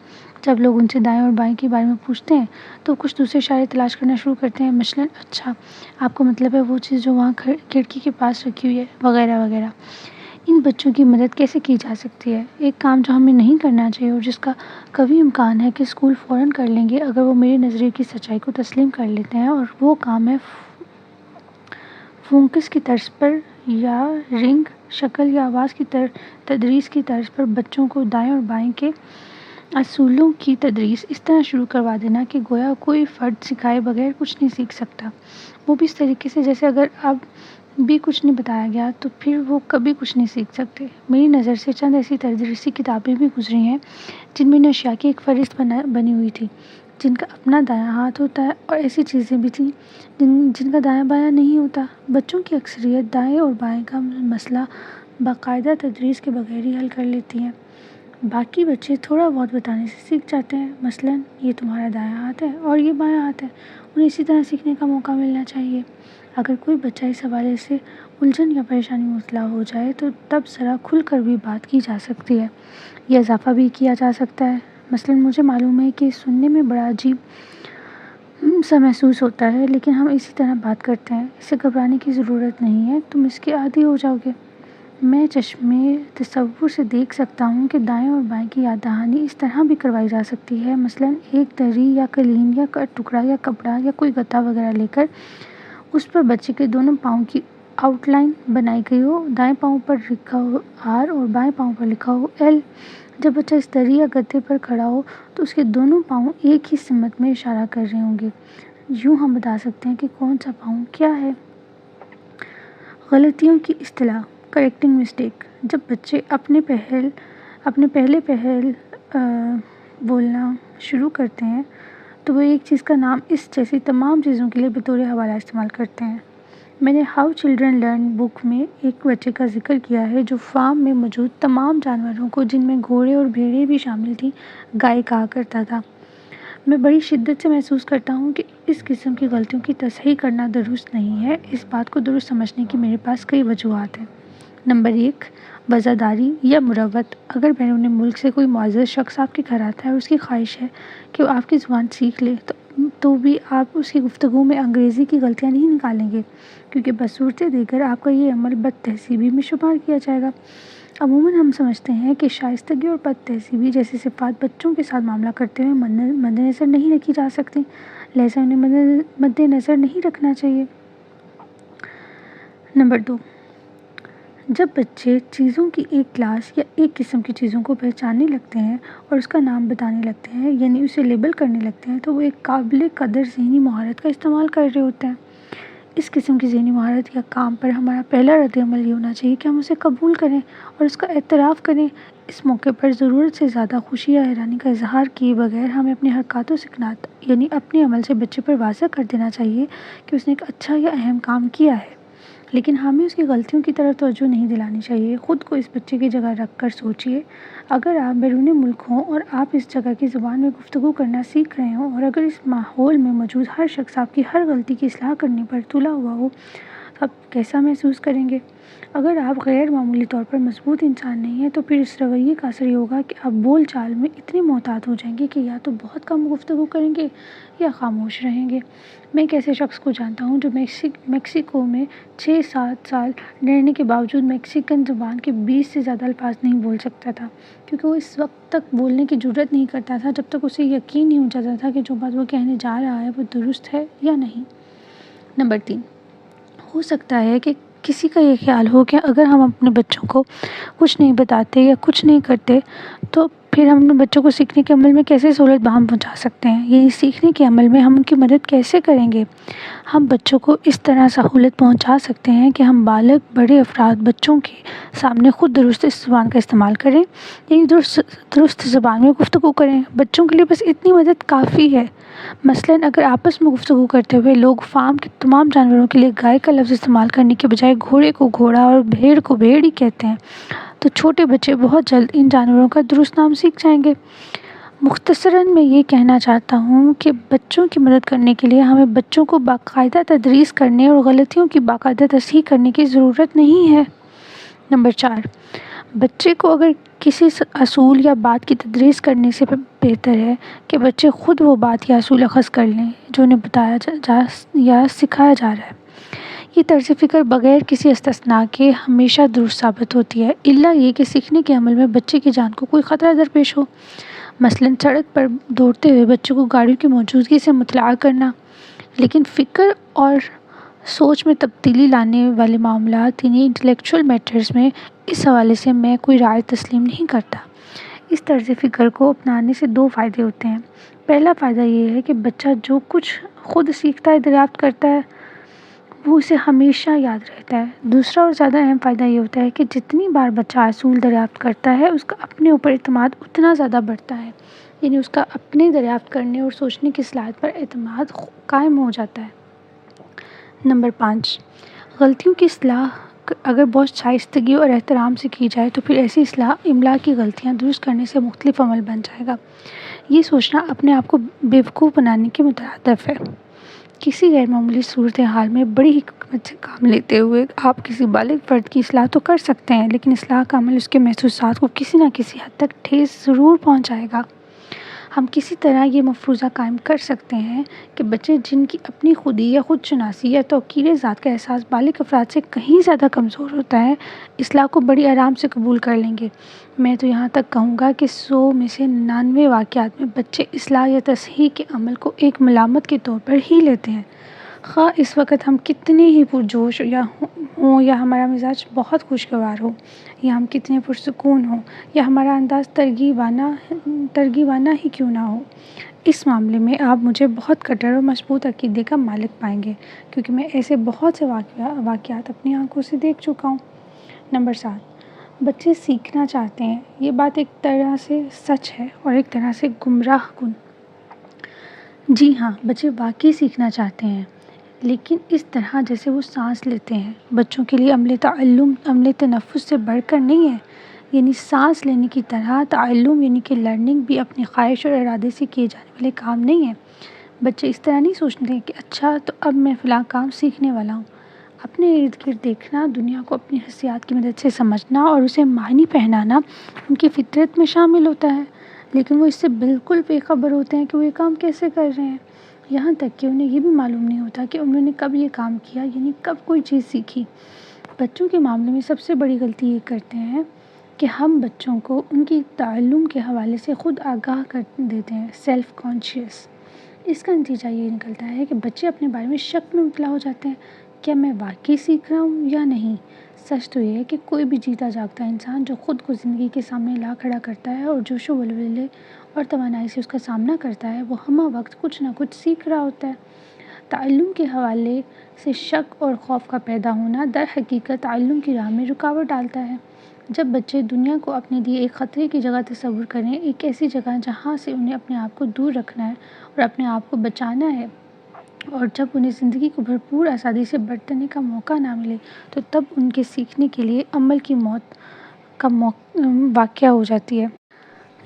جب لوگ ان سے دائیں اور بائیں کے بارے میں پوچھتے ہیں تو کچھ دوسرے اشارے تلاش کرنا شروع کرتے ہیں، مثلاً اچھا آپ کا مطلب ہے وہ چیز جو وہاں کھڑکی کے پاس رکھی ہوئی ہے، وغیرہ وغیرہ۔ ان بچوں کی مدد کیسے کی جا سکتی ہے؟ ایک کام جو ہمیں نہیں کرنا چاہیے اور جس کا قوی امکان ہے کہ اسکول فوراً کر لیں گے اگر وہ میرے نظریے کی سچائی کو تسلیم کر لیتے ہیں، اور وہ کام ہے فونکس کی طرز پر یا رنگ، شکل یا آواز کی تدریس کی طرز پر بچوں کو دائیں اور بائیں کے اصولوں کی تدریس اس طرح شروع کروا دینا کہ گویا کوئی فرد سکھائے بغیر کچھ نہیں سیکھ سکتا، وہ بھی اس طریقے سے جیسے اگر اب بھی کچھ نہیں بتایا گیا تو پھر وہ کبھی کچھ نہیں سیکھ سکتے۔ میری نظر سے چند ایسی تدریسی کتابیں بھی گزری ہیں جن میں ان اشیاء کی ایک فہرست بنی ہوئی تھی جن کا اپنا دایاں ہاتھ ہوتا ہے، اور ایسی چیزیں بھی تھیں جن کا دایاں بایاں نہیں ہوتا۔ بچوں کی اکثریت دائیں اور بائیں کا مسئلہ باقاعدہ تدریس کے بغیر ہی حل کر لیتی ہیں۔ باقی بچے تھوڑا بہت بتانے سے سیکھ جاتے ہیں، مثلاً یہ تمہارا دایاں ہاتھ ہے اور یہ بایاں ہاتھ ہے، انہیں اسی طرح سیکھنے کا موقع ملنا چاہیے۔ اگر کوئی بچہ اس حوالے سے الجھن یا پریشانی میں مبتلا ہو جائے تو تب ذرا کھل کر بھی بات کی جا سکتی ہے، یہ اضافہ بھی کیا جا سکتا ہے۔ مثلاً مجھے معلوم ہے کہ سننے میں بڑا عجیب سا محسوس ہوتا ہے، لیکن ہم اسی طرح بات کرتے ہیں، اس سے گھبرانے کی ضرورت نہیں ہے، تم اس کے عادی ہو جاؤ گے۔ میں چشمے تصور سے دیکھ سکتا ہوں کہ دائیں اور بائیں کی یاد دہانی اس طرح بھی کروائی جا سکتی ہے، مثلاً ایک دری یا قالین یا ٹکڑا یا کپڑا یا کوئی گدا وغیرہ لے کر اس پر بچے کے دونوں پاؤں کی آؤٹ لائن بنائی گئی ہو، دائیں پاؤں پر لکھا ہو آر اور بائیں پاؤں پر لکھا ہو ایل۔ جب بچہ اس دری یا گدے پر کھڑا ہو تو اس کے دونوں پاؤں ایک ہی سمت میں اشارہ کر رہے ہوں گے، یوں ہم بتا سکتے ہیں کہ کون سا پاؤں کیا ہے۔ غلطیوں کی اصطلاح، کریکٹنگ مسٹیک۔ جب بچے اپنے پہلے بولنا شروع کرتے ہیں تو وہ ایک چیز کا نام اس جیسی تمام چیزوں کے لیے بطور حوالہ استعمال کرتے ہیں۔ میں نے ہاؤ چلڈرن لرن بک میں ایک بچے کا ذکر کیا ہے جو فارم میں موجود تمام جانوروں کو، جن میں گھوڑے اور بھیڑیں بھی شامل تھیں، گائے کہا کرتا تھا۔ میں بڑی شدت سے محسوس کرتا ہوں کہ اس قسم کی غلطیوں کی تصحیح کرنا درست نہیں ہے۔ اس بات کو درست سمجھنے کی میرے پاس کئی وجوہات ہیں۔ نمبر 1، وزاداری یا مروت۔ اگر بیرون ملک سے کوئی معزز شخص آپ کے گھر آتا ہے اور اس کی خواہش ہے کہ وہ آپ کی زبان سیکھ لے تو تو بھی آپ اس کی گفتگو میں انگریزی کی غلطیاں نہیں نکالیں گے، کیونکہ بصورت دیگر آپ کا یہ عمل بد تہذیبی میں شمار کیا جائے گا۔ عموماً ہم سمجھتے ہیں کہ شائستگی اور بد تہذیبی جیسی صفات بچوں کے ساتھ معاملہ کرتے ہوئے مد نظر نہیں رکھی جا سکتی، لہذا انہیں مد نظر نہیں رکھنا چاہیے۔ نمبر 2، جب بچے چیزوں کی ایک کلاس یا ایک قسم کی چیزوں کو پہچاننے لگتے ہیں اور اس کا نام بتانے لگتے ہیں، یعنی اسے لیبل کرنے لگتے ہیں، تو وہ ایک قابل قدر ذہنی مہارت کا استعمال کر رہے ہوتے ہیں۔ اس قسم کی ذہنی مہارت یا کام پر ہمارا پہلا رد عمل یہ ہونا چاہیے کہ ہم اسے قبول کریں اور اس کا اعتراف کریں۔ اس موقع پر ضرورت سے زیادہ خوشی یا حیرانی کا اظہار کیے بغیر ہمیں اپنی حرکات و سکنات یعنی اپنے عمل سے بچے پر واضح کر دینا چاہیے کہ اس نے ایک اچھا یا اہم کام کیا ہے، لیکن ہمیں اس کی غلطیوں کی طرف توجہ نہیں دلانی چاہیے۔ خود کو اس بچے کی جگہ رکھ کر سوچئے، اگر آپ بیرون ملک ہوں اور آپ اس جگہ کی زبان میں گفتگو کرنا سیکھ رہے ہوں، اور اگر اس ماحول میں موجود ہر شخص آپ کی ہر غلطی کی اصلاح کرنے پر تلا ہوا ہو، تو آپ کیسا محسوس کریں گے؟ اگر آپ غیر معمولی طور پر مضبوط انسان نہیں ہیں، تو پھر اس رویے کا اثر یہ ہوگا کہ آپ بول چال میں اتنے محتاط ہو جائیں گے کہ یا تو بہت کم گفتگو کریں گے یا خاموش رہیں گے۔ میں ایک ایسے شخص کو جانتا ہوں جو میکسیکو میں 6-7 سال رہنے کے باوجود میکسیکن زبان کے 20 سے زیادہ الفاظ نہیں بول سکتا تھا، کیونکہ وہ اس وقت تک بولنے کی جرات نہیں کرتا تھا جب تک اسے یقین نہیں ہو جاتا تھا کہ جو بات وہ کہنے جا رہا ہے وہ درست ہے یا نہیں۔ نمبر 3، ہو سکتا ہے کہ کسی کا یہ خیال ہو کہ اگر ہم اپنے بچوں کو کچھ نہیں بتاتے یا کچھ نہیں کرتے تو پھر ہم اپنے بچوں کو سیکھنے کے عمل میں کیسے سہولت بہم پہنچا سکتے ہیں، یعنی سیکھنے کے عمل میں ہم ان کی مدد کیسے کریں گے۔ ہم بچوں کو اس طرح سہولت پہنچا سکتے ہیں کہ ہم بالغ بڑے افراد بچوں کے سامنے خود درست زبان کا استعمال کریں، یعنی درست زبان میں گفتگو کریں۔ بچوں کے لیے بس اتنی مدد کافی ہے۔ مثلاً اگر آپس میں گفتگو کرتے ہوئے لوگ فارم کے تمام جانوروں کے لیے گائے کا لفظ استعمال کرنے کے بجائے گھوڑے کو گھوڑا اور بھیڑ کو بھیڑ ہی کہتے ہیں، تو چھوٹے بچے بہت جلد ان جانوروں کا درست نام سیکھ جائیں گے۔ مختصراً میں یہ کہنا چاہتا ہوں کہ بچوں کی مدد کرنے کے لیے ہمیں بچوں کو باقاعدہ تدریس کرنے اور غلطیوں کی باقاعدہ تصحیح کرنے کی ضرورت نہیں ہے۔ نمبر 4، بچے کو اگر کسی اصول یا بات کی تدریس کرنے سے بہتر ہے کہ بچے خود وہ بات یا اصول اخذ کر لیں جو انہیں بتایا یا سکھایا جا رہا ہے۔ یہ طرز فکر بغیر کسی استثناء کے ہمیشہ درست ثابت ہوتی ہے، الا یہ کہ سیکھنے کے عمل میں بچے کی جان کو کوئی خطرہ درپیش ہو۔ مثلاً سڑک پر دوڑتے ہوئے بچوں کو گاڑیوں کی موجودگی سے مطلع کرنا۔ لیکن فکر اور سوچ میں تبدیلی لانے والے معاملات یعنی انٹلیکچول میٹرز میں اس حوالے سے میں کوئی رائے تسلیم نہیں کرتا۔ اس طرز فکر کو اپنانے سے 2 فائدے ہوتے ہیں۔ پہلا فائدہ یہ ہے کہ بچہ جو کچھ خود سیکھتا ہے دریافت کرتا ہے وہ اسے ہمیشہ یاد رہتا ہے۔ دوسرا اور زیادہ اہم فائدہ یہ ہوتا ہے کہ جتنی بار بچہ اصول دریافت کرتا ہے اس کا اپنے اوپر اعتماد اتنا زیادہ بڑھتا ہے، یعنی اس کا اپنے دریافت کرنے اور سوچنے کی صلاحیت پر اعتماد قائم ہو جاتا ہے۔ نمبر 5، غلطیوں کی اصلاح اگر بہت شائستگی اور احترام سے کی جائے تو پھر ایسی اصلاح املا کی غلطیاں درست کرنے سے مختلف عمل بن جائے گا۔ یہ سوچنا اپنے آپ کو بیوقوف بنانے کے مترادف ہے۔ کسی غیر معمولی صورتحال میں بڑی حکمت سے کام لیتے ہوئے آپ کسی بالغ فرد کی اصلاح تو کر سکتے ہیں، لیکن اصلاح کا عمل اس کے محسوسات کو کسی نہ کسی حد تک ٹھیس ضرور پہنچائے گا۔ ہم کسی طرح یہ مفروضہ قائم کر سکتے ہیں کہ بچے جن کی اپنی خودی یا خود شناسی یا توقیر ذات کا احساس بالغ افراد سے کہیں زیادہ کمزور ہوتا ہے، اصلاح کو بڑی آرام سے قبول کر لیں گے۔ میں تو یہاں تک کہوں گا کہ 100 میں سے 99 واقعات میں بچے اصلاح یا تصحیح کے عمل کو ایک ملامت کے طور پر ہی لیتے ہیں، خواہ اس وقت ہم کتنے ہی پرجوش ہوں یا ہمارا مزاج بہت خوشگوار ہو یا ہم کتنے پرسکون ہوں یا ہمارا انداز ترغیبانہ ہی کیوں نہ ہو۔ اس معاملے میں آپ مجھے بہت کٹر اور مضبوط عقیدے کا مالک پائیں گے، کیونکہ میں ایسے بہت سے واقعات اپنی آنکھوں سے دیکھ چکا ہوں۔ نمبر 7، بچے سیکھنا چاہتے ہیں۔ یہ بات ایک طرح سے سچ ہے اور ایک طرح سے گمراہ کن۔ جی ہاں، بچے واقعی سیکھنا چاہتے ہیں، لیکن اس طرح جیسے وہ سانس لیتے ہیں۔ بچوں کے لیے عمل تعلم عمل تنفس سے بڑھ کر نہیں ہے، یعنی سانس لینے کی طرح تعلم یعنی کہ لرننگ بھی اپنی خواہش اور ارادے سے کیے جانے والے کام نہیں ہے۔ بچے اس طرح نہیں سوچتے کہ اچھا تو اب میں فلاں کام سیکھنے والا ہوں۔ اپنے ارد گرد دیکھنا، دنیا کو اپنی حسیات کی مدد سے سمجھنا اور اسے معنی پہنانا ان کی فطرت میں شامل ہوتا ہے، لیکن وہ اس سے بالکل بے خبر ہوتے ہیں کہ وہ یہ کام کیسے کر رہے ہیں۔ یہاں تک کہ انہیں یہ بھی معلوم نہیں ہوتا کہ انہوں نے کب یہ کام کیا، یعنی کب کوئی چیز سیکھی۔ بچوں کے معاملے میں سب سے بڑی غلطی یہ کرتے ہیں کہ ہم بچوں کو ان کی تعلم کے حوالے سے خود آگاہ کر دیتے ہیں، سیلف کانشیس۔ اس کا نتیجہ یہ نکلتا ہے کہ بچے اپنے بارے میں شک میں مبتلا ہو جاتے ہیں، کیا میں واقعی سیکھ رہا ہوں یا نہیں۔ سچ تو یہ ہے کہ کوئی بھی جیتا جاگتا انسان جو خود کو زندگی کے سامنے لا کھڑا کرتا ہے اور جوش و ولولے اور توانائی سے اس کا سامنا کرتا ہے، وہ ہمہ وقت کچھ نہ کچھ سیکھ رہا ہوتا ہے۔ تعلم کے حوالے سے شک اور خوف کا پیدا ہونا در حقیقت تعلم کی راہ میں رکاوٹ ڈالتا ہے۔ جب بچے دنیا کو اپنے لیے ایک خطرے کی جگہ تصور کریں، ایک ایسی جگہ جہاں سے انہیں اپنے آپ کو دور رکھنا ہے اور اپنے آپ کو بچانا ہے، اور جب انہیں زندگی کو بھرپور آزادی سے برتنے کا موقع نہ ملے، تو تب ان کے سیکھنے کے لیے عمل کی موت کا واقعہ ہو جاتی ہے۔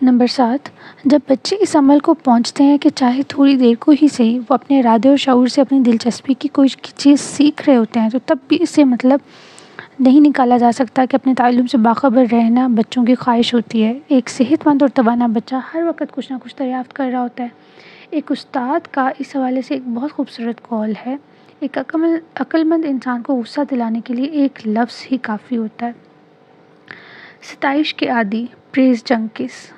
نمبر 7، جب بچے اس عمل کو پہنچتے ہیں کہ چاہے تھوڑی دیر کو ہی صحیح وہ اپنے ارادے اور شعور سے اپنی دلچسپی کی کوئی چیز سیکھ رہے ہوتے ہیں، تو تب بھی اس سے مطلب نہیں نکالا جا سکتا کہ اپنے تعلم سے باخبر رہنا بچوں کی خواہش ہوتی ہے۔ ایک صحت مند اور توانا بچہ ہر وقت کچھ نہ کچھ دریافت کر رہا ہوتا ہے۔ ایک استاد کا اس حوالے سے ایک بہت خوبصورت قول ہے، ایک عقل مند انسان کو غصہ دلانے کے لیے ایک لفظ ہی کافی ہوتا ہے۔ ستائش کے عادی، پریز جنکس۔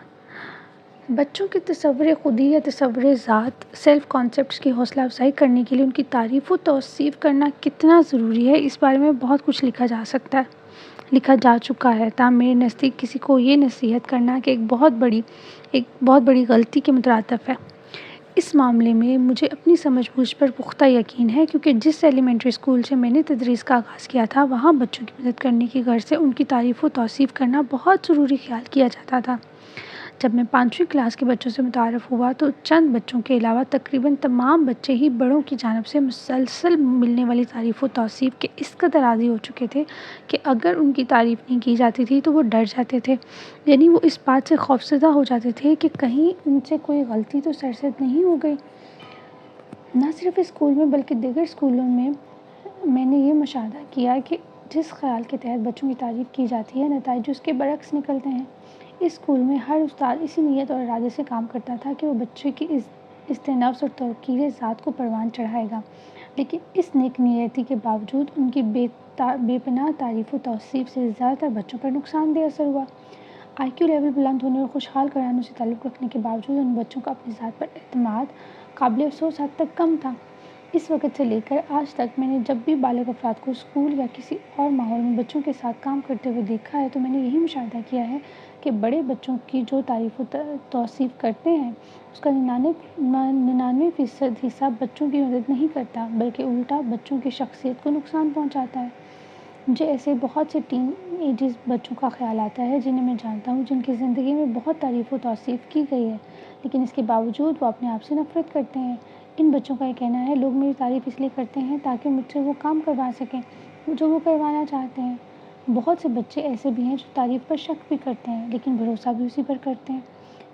بچوں کے تصور خودی یا تصور ذات، سیلف کانسیپٹس کی حوصلہ افزائی کرنے کے لیے ان کی تعریف و توصیف کرنا کتنا ضروری ہے، اس بارے میں بہت کچھ لکھا جا چکا ہے۔ تاہم میرے نزدیک کسی کو یہ نصیحت کرنا کہ ایک بہت بڑی غلطی کے مترادف ہے۔ اس معاملے میں مجھے اپنی سمجھ بوجھ پر پختہ یقین ہے، کیونکہ جس ایلیمنٹری اسکول سے میں نے تدریس کا آغاز کیا تھا، وہاں بچوں کی مدد کرنے کی غرض سے ان کی تعریف و توصیف کرنا بہت ضروری خیال کیا جاتا تھا۔ جب میں 5ویں کلاس کے بچوں سے متعارف ہوا تو چند بچوں کے علاوہ تقریباً تمام بچے ہی بڑوں کی جانب سے مسلسل ملنے والی تعریف و توصیف کے اس قدر عادی ہو چکے تھے کہ اگر ان کی تعریف نہیں کی جاتی تھی تو وہ ڈر جاتے تھے، یعنی وہ اس بات سے خوفزدہ ہو جاتے تھے کہ کہیں ان سے کوئی غلطی تو سرزد نہیں ہو گئی۔ نہ صرف اسکول میں بلکہ دیگر اسکولوں میں نے یہ مشاہدہ کیا کہ جس خیال کے تحت بچوں کی تعریف کی جاتی ہے، نتائج اس کے برعکس نکلتے ہیں۔ اس اسکول میں ہر استاد اسی نیت اور ارادے سے کام کرتا تھا کہ وہ بچے کی استنفس اور توقیر ذات کو پروان چڑھائے گا، لیکن اس نیک نیتی کے باوجود ان کی بے پناہ تعریف و توصیف سے زیادہ تر بچوں پر نقصان دہ اثر ہوا۔ آئی کیو لیول بلند ہونے اور خوشحال گھرانوں سے تعلق رکھنے کے باوجود ان بچوں کا اپنی ذات پر اعتماد قابل افسوس حد تک کم تھا۔ اس وقت سے لے کر آج تک میں نے جب بھی بالغ افراد کو اسکول یا کسی اور ماحول میں بچوں کے ساتھ کام کرتے ہوئے دیکھا ہے تو میں نے یہی مشاہدہ کیا ہے کہ بڑے بچوں کی جو تعریف و توصیف کرتے ہیں اس کا 99% حصہ بچوں کی مدد نہیں کرتا، بلکہ الٹا بچوں کی شخصیت کو نقصان پہنچاتا ہے۔ مجھے ایسے بہت سے ٹین ایجز بچوں کا خیال آتا ہے جنہیں میں جانتا ہوں، جن کی زندگی میں بہت تعریف و توصیف کی گئی ہے، لیکن اس کے باوجود وہ اپنے آپ سے نفرت کرتے ہیں۔ ان بچوں کا یہ کہنا ہے، لوگ میری تعریف اس لیے کرتے ہیں تاکہ مجھ سے وہ کام کروا سکیں جو وہ کروانا چاہتے ہیں۔ بہت سے بچے ایسے بھی ہیں جو تعریف پر شک بھی کرتے ہیں لیکن بھروسہ بھی اسی پر کرتے ہیں۔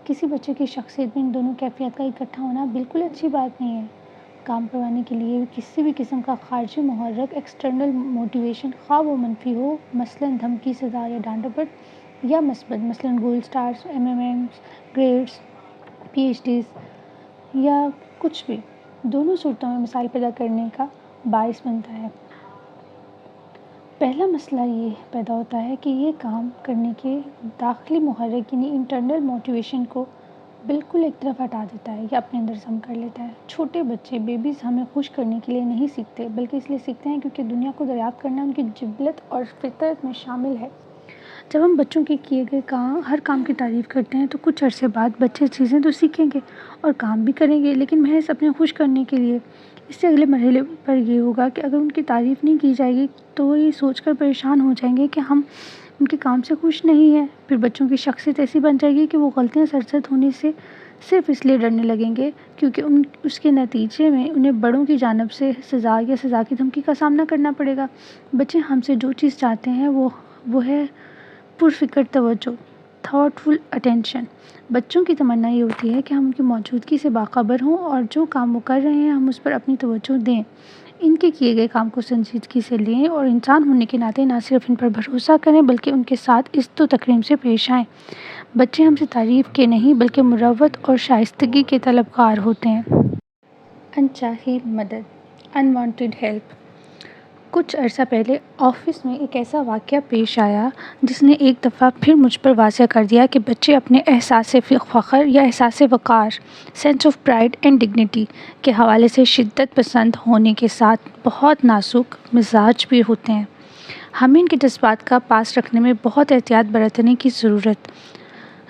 کسی بچے کی شخصیت میں ان دونوں کیفیت کا اکٹھا ہونا بالکل اچھی بات نہیں ہے۔ کام کروانے کے لیے کسی بھی قسم کا خارجی محرک، ایکسٹرنل موٹیویشن، خواہ وہ منفی ہو، مثلاً دھمکی، سزا یا ڈانٹ ڈپٹ، یا مثبت، مثلاً gold stars, MMs، grades, PhDs یا کچھ بھی، دونوں صورتوں میں مسائل پیدا کرنے کا باعث بنتا ہے۔ پہلا مسئلہ یہ پیدا ہوتا ہے کہ یہ کام کرنے کے داخلی محرک یعنی انٹرنل موٹیویشن کو بالکل ایک طرف ہٹا دیتا ہے یا اپنے اندر ضم کر لیتا ہے۔ چھوٹے بچے، بیبیز ہمیں خوش کرنے کے لیے نہیں سیکھتے بلکہ اس لیے سیکھتے ہیں کیونکہ دنیا کو دریافت کرنا ان کی جبلت اور فطرت میں شامل ہے۔ جب ہم بچوں کے کیے گئے ہر کام کی تعریف کرتے ہیں تو کچھ عرصے بعد بچے چیزیں تو سیکھیں گے اور کام بھی کریں گے، لیکن محض اپنے خوش کرنے کے لیے۔ اس سے اگلے مرحلے پر یہ ہوگا کہ اگر ان کی تعریف نہیں کی جائے گی تو وہ یہ سوچ کر پریشان ہو جائیں گے کہ ہم ان کے کام سے خوش نہیں ہیں۔ پھر بچوں کی شخصیت ایسی بن جائے گی کہ وہ غلطیاں سرزد ہونے سے صرف اس لیے ڈرنے لگیں گے کیونکہ اس کے نتیجے میں انہیں بڑوں کی جانب سے سزا یا سزا کی دھمکی کا سامنا کرنا پڑے گا۔ بچے ہم سے جو چیز چاہتے ہیں وہ ہے پرفکر توجہ، تھاٹفل اٹینشن۔ بچوں کی تمنا یہ ہوتی ہے کہ ہم ان کی موجودگی سے باخبر ہوں اور جو کام وہ کر رہے ہیں ہم اس پر اپنی توجہ دیں، ان کے کیے گئے کام کو سنجیدگی سے لیں اور انسان ہونے کے ناطے نہ صرف ان پر بھروسہ کریں بلکہ ان کے ساتھ عزت و تکریم سے پیش آئیں۔ بچے ہم سے تعریف کے نہیں بلکہ مروت اور شائستگی کے طلبگار ہوتے ہیں۔ انچاہی مدد، انوانٹیڈ ہیلپ۔ کچھ عرصہ پہلے آفس میں ایک ایسا واقعہ پیش آیا جس نے ایک دفعہ پھر مجھ پر واضح کر دیا کہ بچے اپنے احساس فخر یا احساس وقار، sense of pride and dignity کے حوالے سے شدت پسند ہونے کے ساتھ بہت نازک مزاج بھی ہوتے ہیں۔ ہمیں ان کے جذبات کا پاس رکھنے میں بہت احتیاط برتنے کی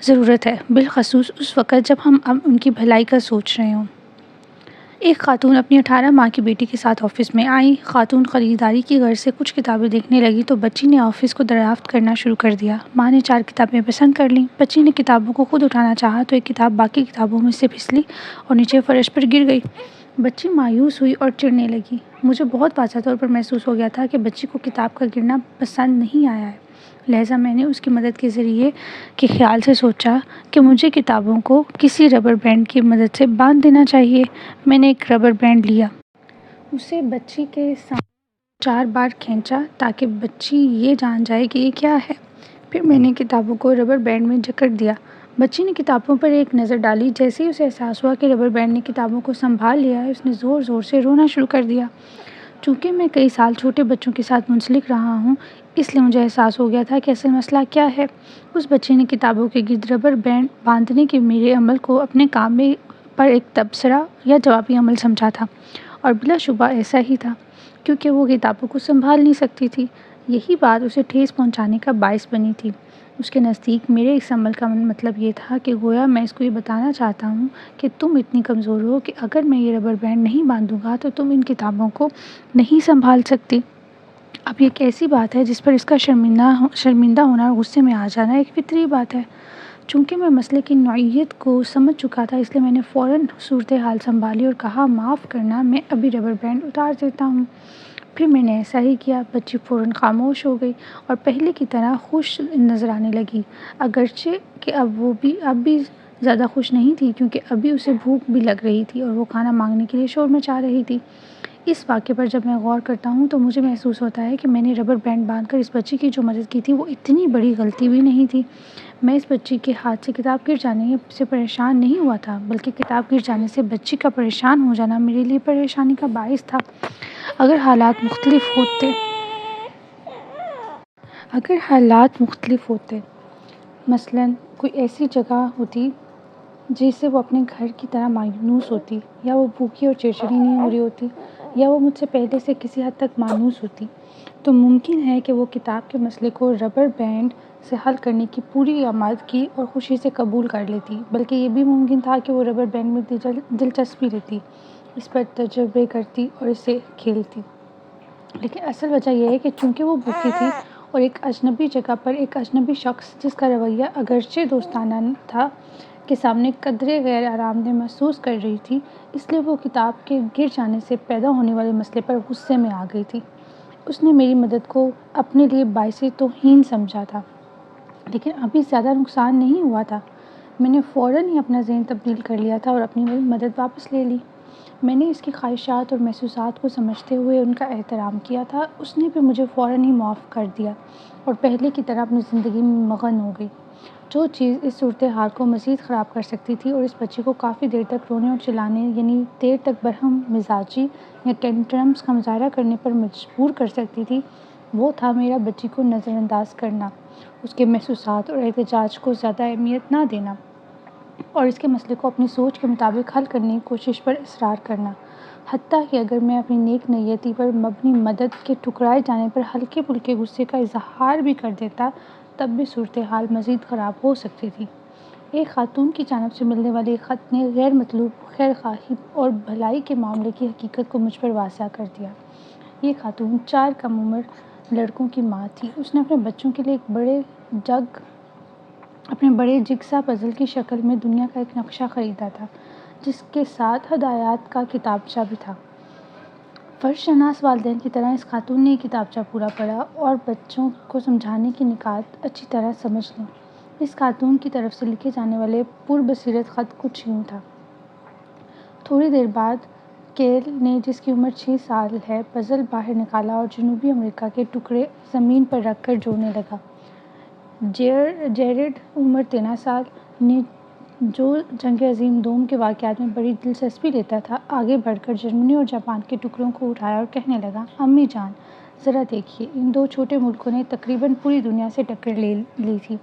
ضرورت ہے، بالخصوص اس وقت جب ہم ان کی بھلائی کا سوچ رہے ہوں۔ ایک خاتون اپنی 18 ماہ کی بیٹی کے ساتھ آفس میں آئی۔ خاتون خریداری کی غرض سے کچھ کتابیں دیکھنے لگی تو بچی نے آفس کو دریافت کرنا شروع کر دیا۔ ماں نے 4 کتابیں پسند کر لیں۔ بچی نے کتابوں کو خود اٹھانا چاہا تو ایک کتاب باقی کتابوں میں سے پھسلی اور نیچے فرش پر گر گئی۔ بچی مایوس ہوئی اور چڑھنے لگی۔ مجھے بہت واضح طور پر محسوس ہو گیا تھا کہ بچی کو کتاب کا گرنا پسند نہیں آیا ہے، لہٰذا میں نے اس کی مدد کے ذریعے کے خیال سے سوچا کہ مجھے کتابوں کو کسی ربر بینڈ کی مدد سے باندھ دینا چاہیے۔ میں نے ایک ربر بینڈ لیا، اسے بچی کے سامنے 4 بار کھینچا تاکہ بچی یہ جان جائے کہ یہ کیا ہے۔ پھر میں نے کتابوں کو ربر بینڈ میں جکڑ دیا۔ بچی نے کتابوں پر ایک نظر ڈالی۔ جیسے ہی اسے احساس ہوا کہ ربر بینڈ نے کتابوں کو سنبھال لیا ہے، اس نے زور زور سے رونا شروع کر دیا۔ چونکہ میں کئی سال چھوٹے بچوں کے ساتھ منسلک رہا ہوں، اس لیے مجھے احساس ہو گیا تھا کہ اصل مسئلہ کیا ہے۔ اس بچے نے کتابوں کے گرد ربر بینڈ باندھنے کے میرے عمل کو اپنے کام پر ایک تبصرہ یا جوابی عمل سمجھا تھا، اور بلا شبہ ایسا ہی تھا، کیونکہ وہ کتابوں کو سنبھال نہیں سکتی تھی۔ یہی بات اسے ٹھیس پہنچانے کا باعث بنی تھی۔ اس کے نزدیک میرے اس عمل کا مطلب یہ تھا کہ گویا میں اس کو یہ بتانا چاہتا ہوں کہ تم اتنی کمزور ہو کہ اگر میں یہ ربر بینڈ نہیں باندھوں گا تو تم ان کتابوں کو نہیں سنبھال سکتی۔ اب یہ ایک ایسی بات ہے جس پر اس کا شرمندہ ہونا اور غصے میں آ جانا ایک فطری بات ہے۔ چونکہ میں مسئلے کی نوعیت کو سمجھ چکا تھا، اس لیے میں نے فوراً صورتحال سنبھالی اور کہا، معاف کرنا، میں ابھی ربر بینڈ اتار دیتا ہوں۔ پھر میں نے ایسا ہی کیا۔ بچی فوراً خاموش ہو گئی اور پہلے کی طرح خوش نظر آنے لگی، اگرچہ کہ اب بھی زیادہ خوش نہیں تھی، کیونکہ ابھی اسے بھوک بھی لگ رہی تھی اور وہ کھانا مانگنے کے لیے شور مچا رہی تھی۔ اس واقعے پر جب میں غور کرتا ہوں تو مجھے محسوس ہوتا ہے کہ میں نے ربر بینڈ باندھ کر اس بچی کی جو مدد کی تھی وہ اتنی بڑی غلطی بھی نہیں تھی۔ میں اس بچی کے ہاتھ سے کتاب گر جانے سے پریشان نہیں ہوا تھا، بلکہ کتاب گر جانے سے بچی کا پریشان ہو جانا میرے لیے پریشانی کا باعث تھا۔ اگر حالات مختلف ہوتے، مثلاً کوئی ایسی جگہ ہوتی جسے وہ اپنے گھر کی طرح مانوس ہوتی، یا وہ بھوکی اور چڑچڑی نہیں ہو رہی ہوتی، یا وہ مجھ سے پہلے سے کسی حد تک مانوس ہوتی، تو ممکن ہے کہ وہ کتاب کے مسئلے کو ربر بینڈ سے حل کرنے کی پوری آمادگی اور خوشی سے قبول کر لیتی، بلکہ یہ بھی ممکن تھا کہ وہ ربر بینڈ میں دلچسپی لیتی، اس پر تجربے کرتی اور اسے کھیلتی۔ لیکن اصل وجہ یہ ہے کہ چونکہ وہ بھوکی تھی اور ایک اجنبی جگہ پر ایک اجنبی شخص جس کا رویہ اگرچہ دوستانہ تھا کے سامنے قدرے غیر آرام دہ محسوس کر رہی تھی، اس لیے وہ کتاب کے گر جانے سے پیدا ہونے والے مسئلے پر غصے میں آ گئی تھی۔ اس نے میری مدد کو اپنے لیے باعث توہین سمجھا تھا، لیکن ابھی زیادہ نقصان نہیں ہوا تھا۔ میں نے فوراً ہی اپنا ذہن تبدیل کر لیا تھا اور اپنی مدد واپس لے لی۔ میں نے اس کی خواہشات اور محسوسات کو سمجھتے ہوئے ان کا احترام کیا تھا۔ اس نے بھی مجھے فوراً ہی معاف کر دیا اور پہلے کی طرح اپنی زندگی میں مگن ہو گئی۔ جو چیز اس صورتحال کو مزید خراب کر سکتی تھی اور اس بچی کو کافی دیر تک رونے اور چلانے، یعنی دیر تک برہم مزاجی یا ٹینٹرمز کا مظاہرہ کرنے پر مجبور کر سکتی تھی، وہ تھا میرا بچی کو نظر انداز کرنا، اس کے محسوسات اور احتجاج کو زیادہ اہمیت نہ دینا، اور اس کے مسئلے کو اپنی سوچ کے مطابق حل کرنے کی کوشش پر اصرار کرنا، حتیٰ کہ اگر میں اپنی نیک نیتی پر مبنی مدد کے ٹھکرائے جانے پر ہلکے پھلکے غصے کا اظہار بھی کر دیتا، تب بھی صورتحال مزید خراب ہو سکتی تھی۔ ایک خاتون کی جانب سے ملنے والے ایک خط نے غیر مطلوب خیر خواہی اور بھلائی کے معاملے کی حقیقت کو مجھ پر واضح کر دیا۔ یہ خاتون 4 کم عمر لڑکوں کی ماں تھی۔ اس نے اپنے بچوں کے لیے اپنے بڑے جگسا پزل کی شکل میں دنیا کا ایک نقشہ خریدا تھا، جس کے ساتھ ہدایات کا کتابچہ بھی تھا۔ فرض شناس والدین کی طرح اس خاتون نے یہ کتابچہ پورا پڑھا اور بچوں کو سمجھانے کے نکات اچھی طرح سمجھ لیں۔ اس خاتون کی طرف سے لکھے جانے والے پربصیرت خط کچھ یوں تھا: تھوڑی دیر بعد کیل نے، جس کی عمر 6 سال ہے، پزل باہر نکالا اور جنوبی امریکہ کے ٹکڑے زمین پر رکھ کر جوڑنے لگا۔ جیرڈ، عمر 13 سال، نے جو جنگ عظیم دوم کے واقعات میں بڑی دلچسپی لیتا تھا، آگے بڑھ کر جرمنی اور جاپان کے ٹکڑوں کو اٹھایا اور کہنے لگا، امی جان ذرا دیکھیے، ان دو چھوٹے ملکوں نے تقریباً پوری دنیا سے ٹکر لے لی تھی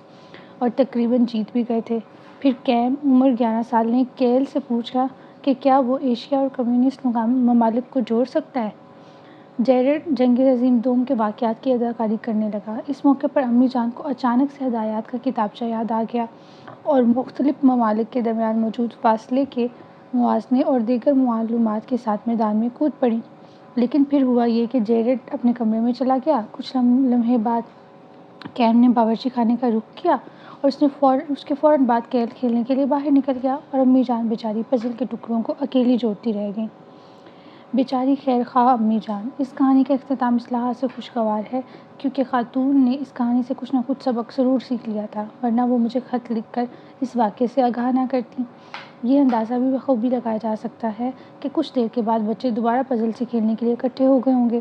اور تقریباً جیت بھی گئے تھے۔ پھر کیم، عمر 11 سال، نے کیل سے پوچھا کہ کیا وہ ایشیا اور کمیونسٹ ممالک کو جوڑ سکتا ہے؟ جیرڈ جنگ عظیم دوم کے واقعات کی اداکاری کرنے لگا۔ اس موقع پر امی جان کو اچانک سے ہدایات کا کتابچہ یاد آ گیا اور مختلف ممالک کے درمیان موجود فاصلے کے موازنے اور دیگر معلومات کے ساتھ میدان میں کود پڑیں۔ لیکن پھر ہوا یہ کہ جیرڈ اپنے کمرے میں چلا گیا۔ کچھ لمحے بعد کیم نے باورچی خانے کا رخ کیا اور اس کے فوراً بعد کیل کھیلنے کے لیے باہر نکل گیا اور امی جان بیچاری پزل کے ٹکڑوں کو اکیلی جوڑتی رہ گئیں۔ بیچاری خیر خواہ امی جان۔ اس کہانی کا اختتام اس لحاظ سے خوشگوار ہے کیونکہ خاتون نے اس کہانی سے کچھ نہ کچھ سبق ضرور سیکھ لیا تھا، ورنہ وہ مجھے خط لکھ کر اس واقعے سے آگاہ نہ کرتی۔ یہ اندازہ بھی بخوبی لگایا جا سکتا ہے کہ کچھ دیر کے بعد بچے دوبارہ پزل سے کھیلنے کے لیے اکٹھے ہو گئے ہوں گے۔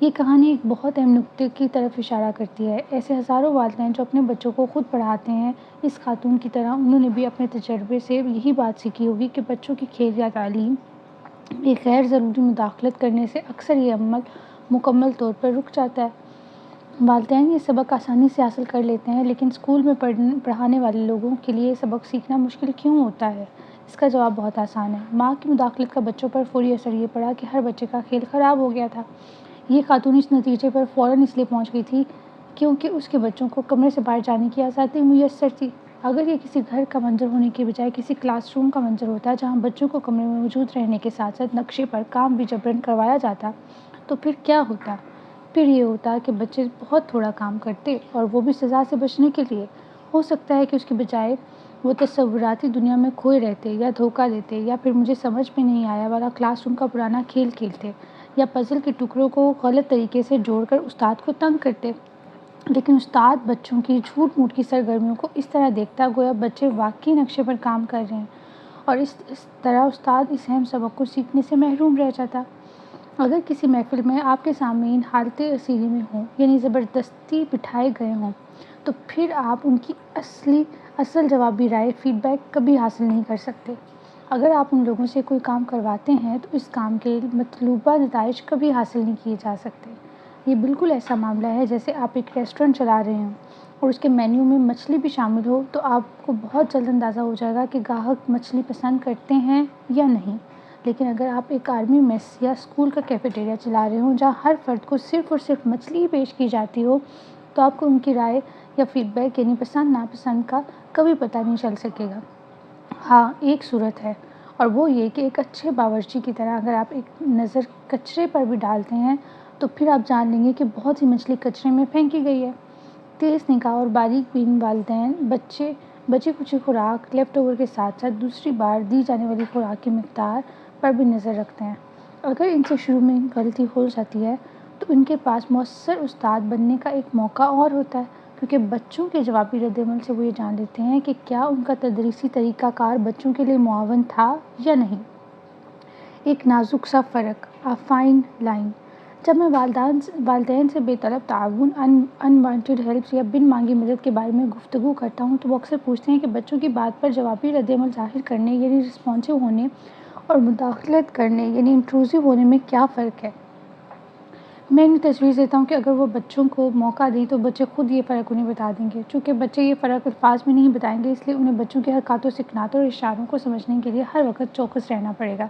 یہ کہانی ایک بہت اہم نکتے کی طرف اشارہ کرتی ہے۔ ایسے ہزاروں والدین جو اپنے بچوں کو خود پڑھاتے ہیں، اس خاتون کی طرح انہوں نے بھی اپنے تجربے سے یہی بات سیکھی ہوگی کہ بچوں کی کھیل یا تعلیم میں غیر ضروری مداخلت کرنے سے اکثر یہ عمل مکمل طور پر رک جاتا ہے۔ والدین یہ سبق آسانی سے حاصل کر لیتے ہیں، لیکن اسکول میں پڑھانے والے لوگوں کے لیے یہ سبق سیکھنا مشکل کیوں ہوتا ہے؟ اس کا جواب بہت آسان ہے۔ ماں کی مداخلت کا بچوں پر فوری اثر یہ پڑا کہ ہر بچے کا کھیل خراب ہو گیا تھا۔ یہ خاتون اس نتیجے پر فوراً اس لیے پہنچ گئی تھی کیونکہ اس کے بچوں کو کمرے سے باہر جانے کی آزادی میسر تھی۔ اگر یہ کسی گھر کا منظر ہونے کے بجائے کسی کلاس روم کا منظر ہوتا جہاں بچوں کو کمرے میں موجود رہنے کے ساتھ ساتھ نقشے پر کام بھی جبراً کروایا جاتا، تو پھر کیا ہوتا؟ پھر یہ ہوتا کہ بچے بہت تھوڑا کام کرتے، اور وہ بھی سزا سے بچنے کے لیے۔ ہو سکتا ہے کہ اس کے بجائے وہ تصوراتی دنیا میں کھوئے رہتے یا دھوکہ دیتے، یا پھر مجھے سمجھ میں نہیں آیا والا کلاس روم کا پرانا کھیل کھیلتے، یا پزل کے ٹکڑوں کو غلط طریقے سے جوڑ کر استاد کو تنگ کرتے۔ لیکن استاد بچوں کی جھوٹ موٹ کی سرگرمیوں کو اس طرح دیکھتا گویا بچے واقعی نقشے پر کام کر رہے ہیں، اور اس طرح استاد اس اہم سبق کو سیکھنے سے محروم رہ جاتا۔ اگر کسی محفل میں آپ کے سامعین حالت اسیری میں ہوں، یعنی زبردستی بٹھائے گئے ہوں، تو پھر آپ ان کی اصل جوابی رائے فیڈ بیک کبھی حاصل نہیں کر سکتے۔ اگر آپ ان لوگوں سے کوئی کام کرواتے ہیں تو اس کام کے مطلوبہ نتائج کبھی حاصل نہیں کیے جا سکتے۔ یہ بالکل ایسا معاملہ ہے جیسے آپ ایک ریسٹورنٹ چلا رہے ہوں اور اس کے مینیو میں مچھلی بھی شامل ہو، تو آپ کو بہت جلد اندازہ ہو جائے گا کہ گاہک مچھلی پسند کرتے ہیں یا نہیں۔ لیکن اگر آپ ایک آرمی میس یا اسکول کا کیفیٹیریا چلا رہے ہوں جہاں ہر فرد کو صرف اور صرف مچھلی ہی پیش کی جاتی ہو، تو آپ کو ان کی رائے یا فیڈ بیک یعنی پسند ناپسند کا کبھی پتہ نہیں چل سکے گا۔ ہاں، ایک صورت ہے، اور وہ یہ کہ ایک اچھے باورچی کی طرح اگر آپ ایک نظر کچرے پر بھی ڈالتے ہیں تو پھر آپ جان لیں گے کہ بہت سی مچھلی کچرے میں پھینکی گئی ہے۔ تیز نگاہ اور باریک بین والدین بچی کچی خوراک لیفٹ اوور کے ساتھ ساتھ دوسری بار دی جانے والی خوراک کی مقدار پر بھی نظر رکھتے ہیں۔ اگر ان سے شروع میں غلطی ہو جاتی ہے تو ان کے پاس مؤثر استاد بننے کا ایک موقع اور ہوتا ہے، کیونکہ بچوں کے جوابی رد عمل سے وہ یہ جان لیتے ہیں کہ کیا ان کا تدریسی طریقہ کار بچوں کے لیے معاون تھا یا نہیں۔ ایک نازک سا فرق، فائن لائن۔ جب میں والدین سے بے طلب تعاون، انوانٹڈ ہیلپ یا بن مانگی مدد کے بارے میں گفتگو کرتا ہوں تو وہ اکثر پوچھتے ہیں کہ بچوں کی بات پر جوابی رد عمل ظاہر کرنے یعنی رسپانسو ہونے اور مداخلت کرنے یعنی انٹروسیو ہونے میں کیا فرق ہے۔ میں انہیں تجویز دیتا ہوں کہ اگر وہ بچوں کو موقع دیں تو بچے خود یہ فرق انہیں بتا دیں گے۔ چونکہ بچے یہ فرق الفاظ میں نہیں بتائیں گے، اس لیے انہیں بچوں کی حرکات و سکنات اور اشاروں کو سمجھنے کے لیے ہر وقت چوکس رہنا پڑے گا۔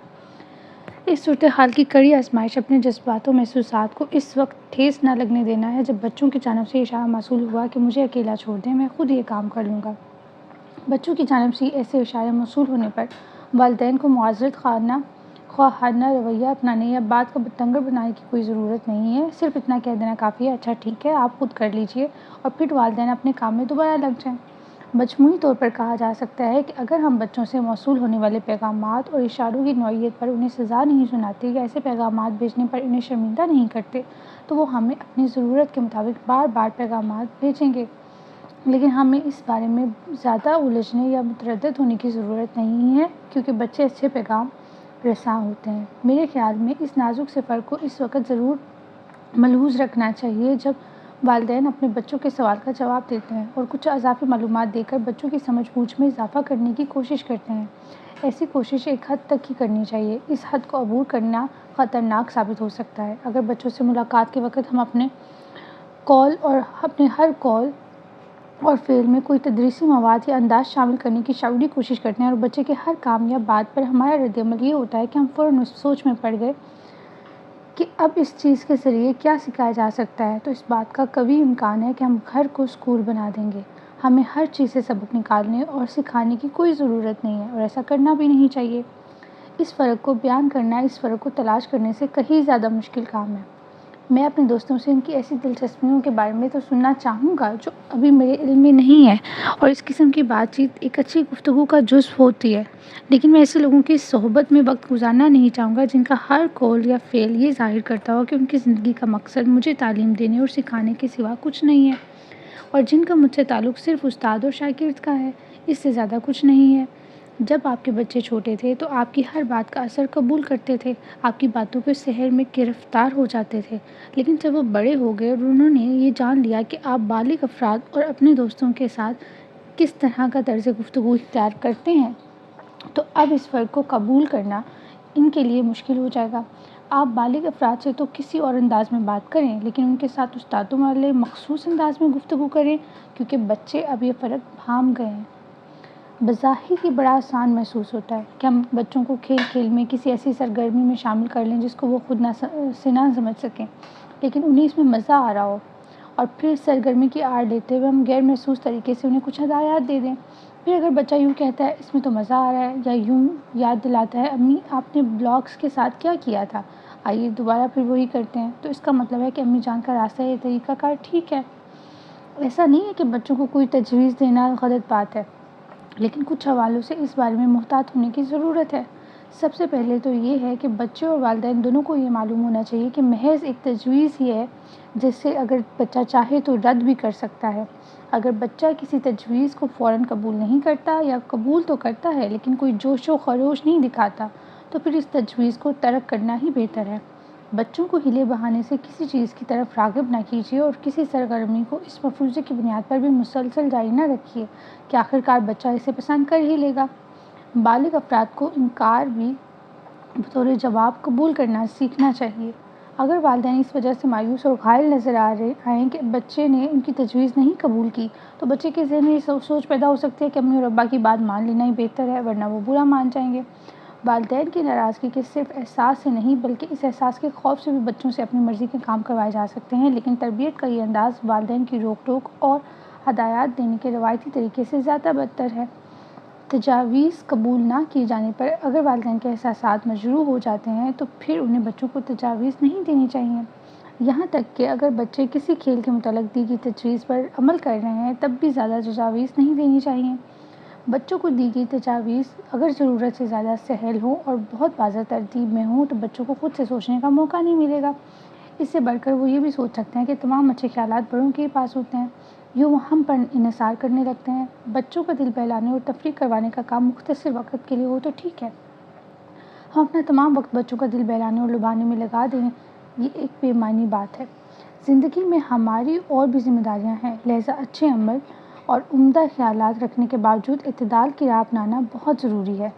اس صورتحال کی کڑی آزمائش اپنے جذبات و محسوسات کو اس وقت ٹھیس نہ لگنے دینا ہے جب بچوں کی جانب سے اشارہ موصول ہوا کہ مجھے اکیلا چھوڑ دیں، میں خود یہ کام کر لوں گا۔ بچوں کی جانب سے ایسے اشارے موصول ہونے پر والدین کو معذرت خواہانہ رویہ اپنانے یا بات کو بتنگڑ بنانے کی کوئی ضرورت نہیں ہے۔ صرف اتنا کہہ دینا کافی ہے، اچھا ٹھیک ہے، آپ خود کر لیجئے، اور پھر والدین اپنے کام میں دوبارہ لگ جائیں۔ مجموعی طور پر کہا جا سکتا ہے کہ اگر ہم بچوں سے موصول ہونے والے پیغامات اور اشاروں کی نوعیت پر انہیں سزا نہیں سناتے یا ایسے پیغامات بھیجنے پر انہیں شرمندہ نہیں کرتے تو وہ ہمیں اپنی ضرورت کے مطابق بار بار پیغامات بھیجیں گے۔ لیکن ہمیں اس بارے میں زیادہ الجھنے یا متردد ہونے کی ضرورت نہیں ہے کیونکہ بچے اچھے پیغام رساں ہوتے ہیں۔ میرے خیال میں اس نازک سے فرق کو اس وقت ضرور ملحوظ رکھنا چاہیے جب والدین اپنے بچوں کے سوال کا جواب دیتے ہیں اور کچھ اضافی معلومات دے کر بچوں کی سمجھ بوجھ میں اضافہ کرنے کی کوشش کرتے ہیں۔ ایسی کوشش ایک حد تک ہی کرنی چاہیے، اس حد کو عبور کرنا خطرناک ثابت ہو سکتا ہے۔ اگر بچوں سے ملاقات کے وقت ہم اپنے ہر کال اور فعل میں کوئی تدریسی مواد یا انداز شامل کرنے کی شعوری کوشش کرتے ہیں اور بچے کے ہر کام یا بات پر ہمارا رد عمل یہ ہوتا ہے کہ ہم فوراً اس سوچ میں پڑ گئے کہ اب اس چیز کے ذریعے کیا سکھایا جا سکتا ہے، تو اس بات کا قوی امکان ہے کہ ہم گھر کو اسکول بنا دیں گے۔ ہمیں ہر چیز سے سبق نکالنے اور سکھانے کی کوئی ضرورت نہیں ہے اور ایسا کرنا بھی نہیں چاہیے۔ اس فرق کو بیان کرنا اس فرق کو تلاش کرنے سے کہیں زیادہ مشکل کام ہے۔ میں اپنے دوستوں سے ان کی ایسی دلچسپیوں کے بارے میں تو سننا چاہوں گا جو ابھی میرے علم میں نہیں ہے، اور اس قسم کی بات چیت ایک اچھی گفتگو کا جزو ہوتی ہے، لیکن میں ایسے لوگوں کی صحبت میں وقت گزارنا نہیں چاہوں گا جن کا ہر قول یا فعل یہ ظاہر کرتا ہو کہ ان کی زندگی کا مقصد مجھے تعلیم دینے اور سکھانے کے سوا کچھ نہیں ہے، اور جن کا مجھ سے تعلق صرف استاد اور شاگرد کا ہے، اس سے زیادہ کچھ نہیں ہے۔ جب آپ کے بچے چھوٹے تھے تو آپ کی ہر بات کا اثر قبول کرتے تھے، آپ کی باتوں کے سحر میں گرفتار ہو جاتے تھے، لیکن جب وہ بڑے ہو گئے اور انہوں نے یہ جان لیا کہ آپ بالغ افراد اور اپنے دوستوں کے ساتھ کس طرح کا طرز گفتگو اختیار کرتے ہیں، تو اب اس فرق کو قبول کرنا ان کے لیے مشکل ہو جائے گا۔ آپ بالغ افراد سے تو کسی اور انداز میں بات کریں، لیکن ان کے ساتھ استادوں والے مخصوص انداز میں گفتگو کریں، کیونکہ بچے اب یہ فرق بھانپ گئے ہیں۔ بظاہر یہ بڑا آسان محسوس ہوتا ہے کہ ہم بچوں کو کھیل کھیل میں کسی ایسی سرگرمی میں شامل کر لیں جس کو وہ خود نہ سمجھ سکیں، لیکن انہیں اس میں مزہ آ رہا ہو، اور پھر اس سرگرمی کی آڑ لیتے ہوئے ہم غیر محسوس طریقے سے انہیں کچھ ہدایات دے دیں۔ پھر اگر بچہ یوں کہتا ہے اس میں تو مزہ آ رہا ہے، یا یوں یاد دلاتا ہے امی آپ نے بلاکس کے ساتھ کیا کیا تھا، آئیے دوبارہ پھر وہی کرتے ہیں، تو اس کا مطلب ہے کہ امی جان کا راستہ یہ طریقہ کار ٹھیک ہے۔ ایسا نہیں ہے کہ بچوں کو کوئی تجویز دینا غلط بات ہے، لیکن کچھ حوالوں سے اس بارے میں محتاط ہونے کی ضرورت ہے۔ سب سے پہلے تو یہ ہے کہ بچے اور والدین دونوں کو یہ معلوم ہونا چاہیے کہ محض ایک تجویز ہی ہے جس سے اگر بچہ چاہے تو رد بھی کر سکتا ہے۔ اگر بچہ کسی تجویز کو فوراً قبول نہیں کرتا، یا قبول تو کرتا ہے لیکن کوئی جوش و خروش نہیں دکھاتا، تو پھر اس تجویز کو ترک کرنا ہی بہتر ہے۔ بچوں کو ہیلے بہانے سے کسی چیز کی طرف راغب نہ کیجیے، اور کسی سرگرمی کو اس مفروضے کی بنیاد پر بھی مسلسل جاری نہ رکھیے کہ آخرکار بچہ اسے پسند کر ہی لے گا۔ بالغ افراد کو انکار بھی بطور جواب قبول کرنا سیکھنا چاہیے۔ اگر والدین اس وجہ سے مایوس اور گھائل نظر آئیں کہ بچے نے ان کی تجویز نہیں قبول کی، تو بچے کے ذہن میں یہ سوچ پیدا ہو سکتی ہے کہ امی اور ابا کی بات مان لینا ہی بہتر ہے، ورنہ وہ برا مان جائیں گے۔ والدین کی ناراضگی کے صرف احساس سے نہیں بلکہ اس احساس کے خوف سے بھی بچوں سے اپنی مرضی کے کام کروائے جا سکتے ہیں، لیکن تربیت کا یہ انداز والدین کی روک ٹوک اور ہدایات دینے کے روایتی طریقے سے زیادہ بدتر ہے۔ تجاویز قبول نہ کیے جانے پر اگر والدین کے احساسات مجروح ہو جاتے ہیں تو پھر انہیں بچوں کو تجاویز نہیں دینی چاہیے۔ یہاں تک کہ اگر بچے کسی کھیل کے متعلق دی گئی تجویز پر عمل کر رہے ہیں تب بھی زیادہ تجاویز نہیں دینی چاہیے۔ بچوں کو دی گئی تجاویز اگر ضرورت سے زیادہ سہل ہوں اور بہت واضح ترتیب میں ہوں تو بچوں کو خود سے سوچنے کا موقع نہیں ملے گا۔ اس سے بڑھ کر وہ یہ بھی سوچ سکتے ہیں کہ تمام اچھے خیالات بڑوں کے پاس ہوتے ہیں، یوں وہ ہم پر انحصار کرنے لگتے ہیں۔ بچوں کا دل بہلانے اور تفریح کروانے کا کام مختصر وقت کے لیے ہو تو ٹھیک ہے، ہم اپنا تمام وقت بچوں کا دل بہلانے اور لبھانے میں لگا دیں، یہ ایک بے معنی بات ہے۔ زندگی میں ہماری اور بھی ذمہ داریاں ہیں، لہذا اچھے عمل اور عمدہ خیالات رکھنے کے باوجود اعتدال کی راہ اپنانا بہت ضروری ہے۔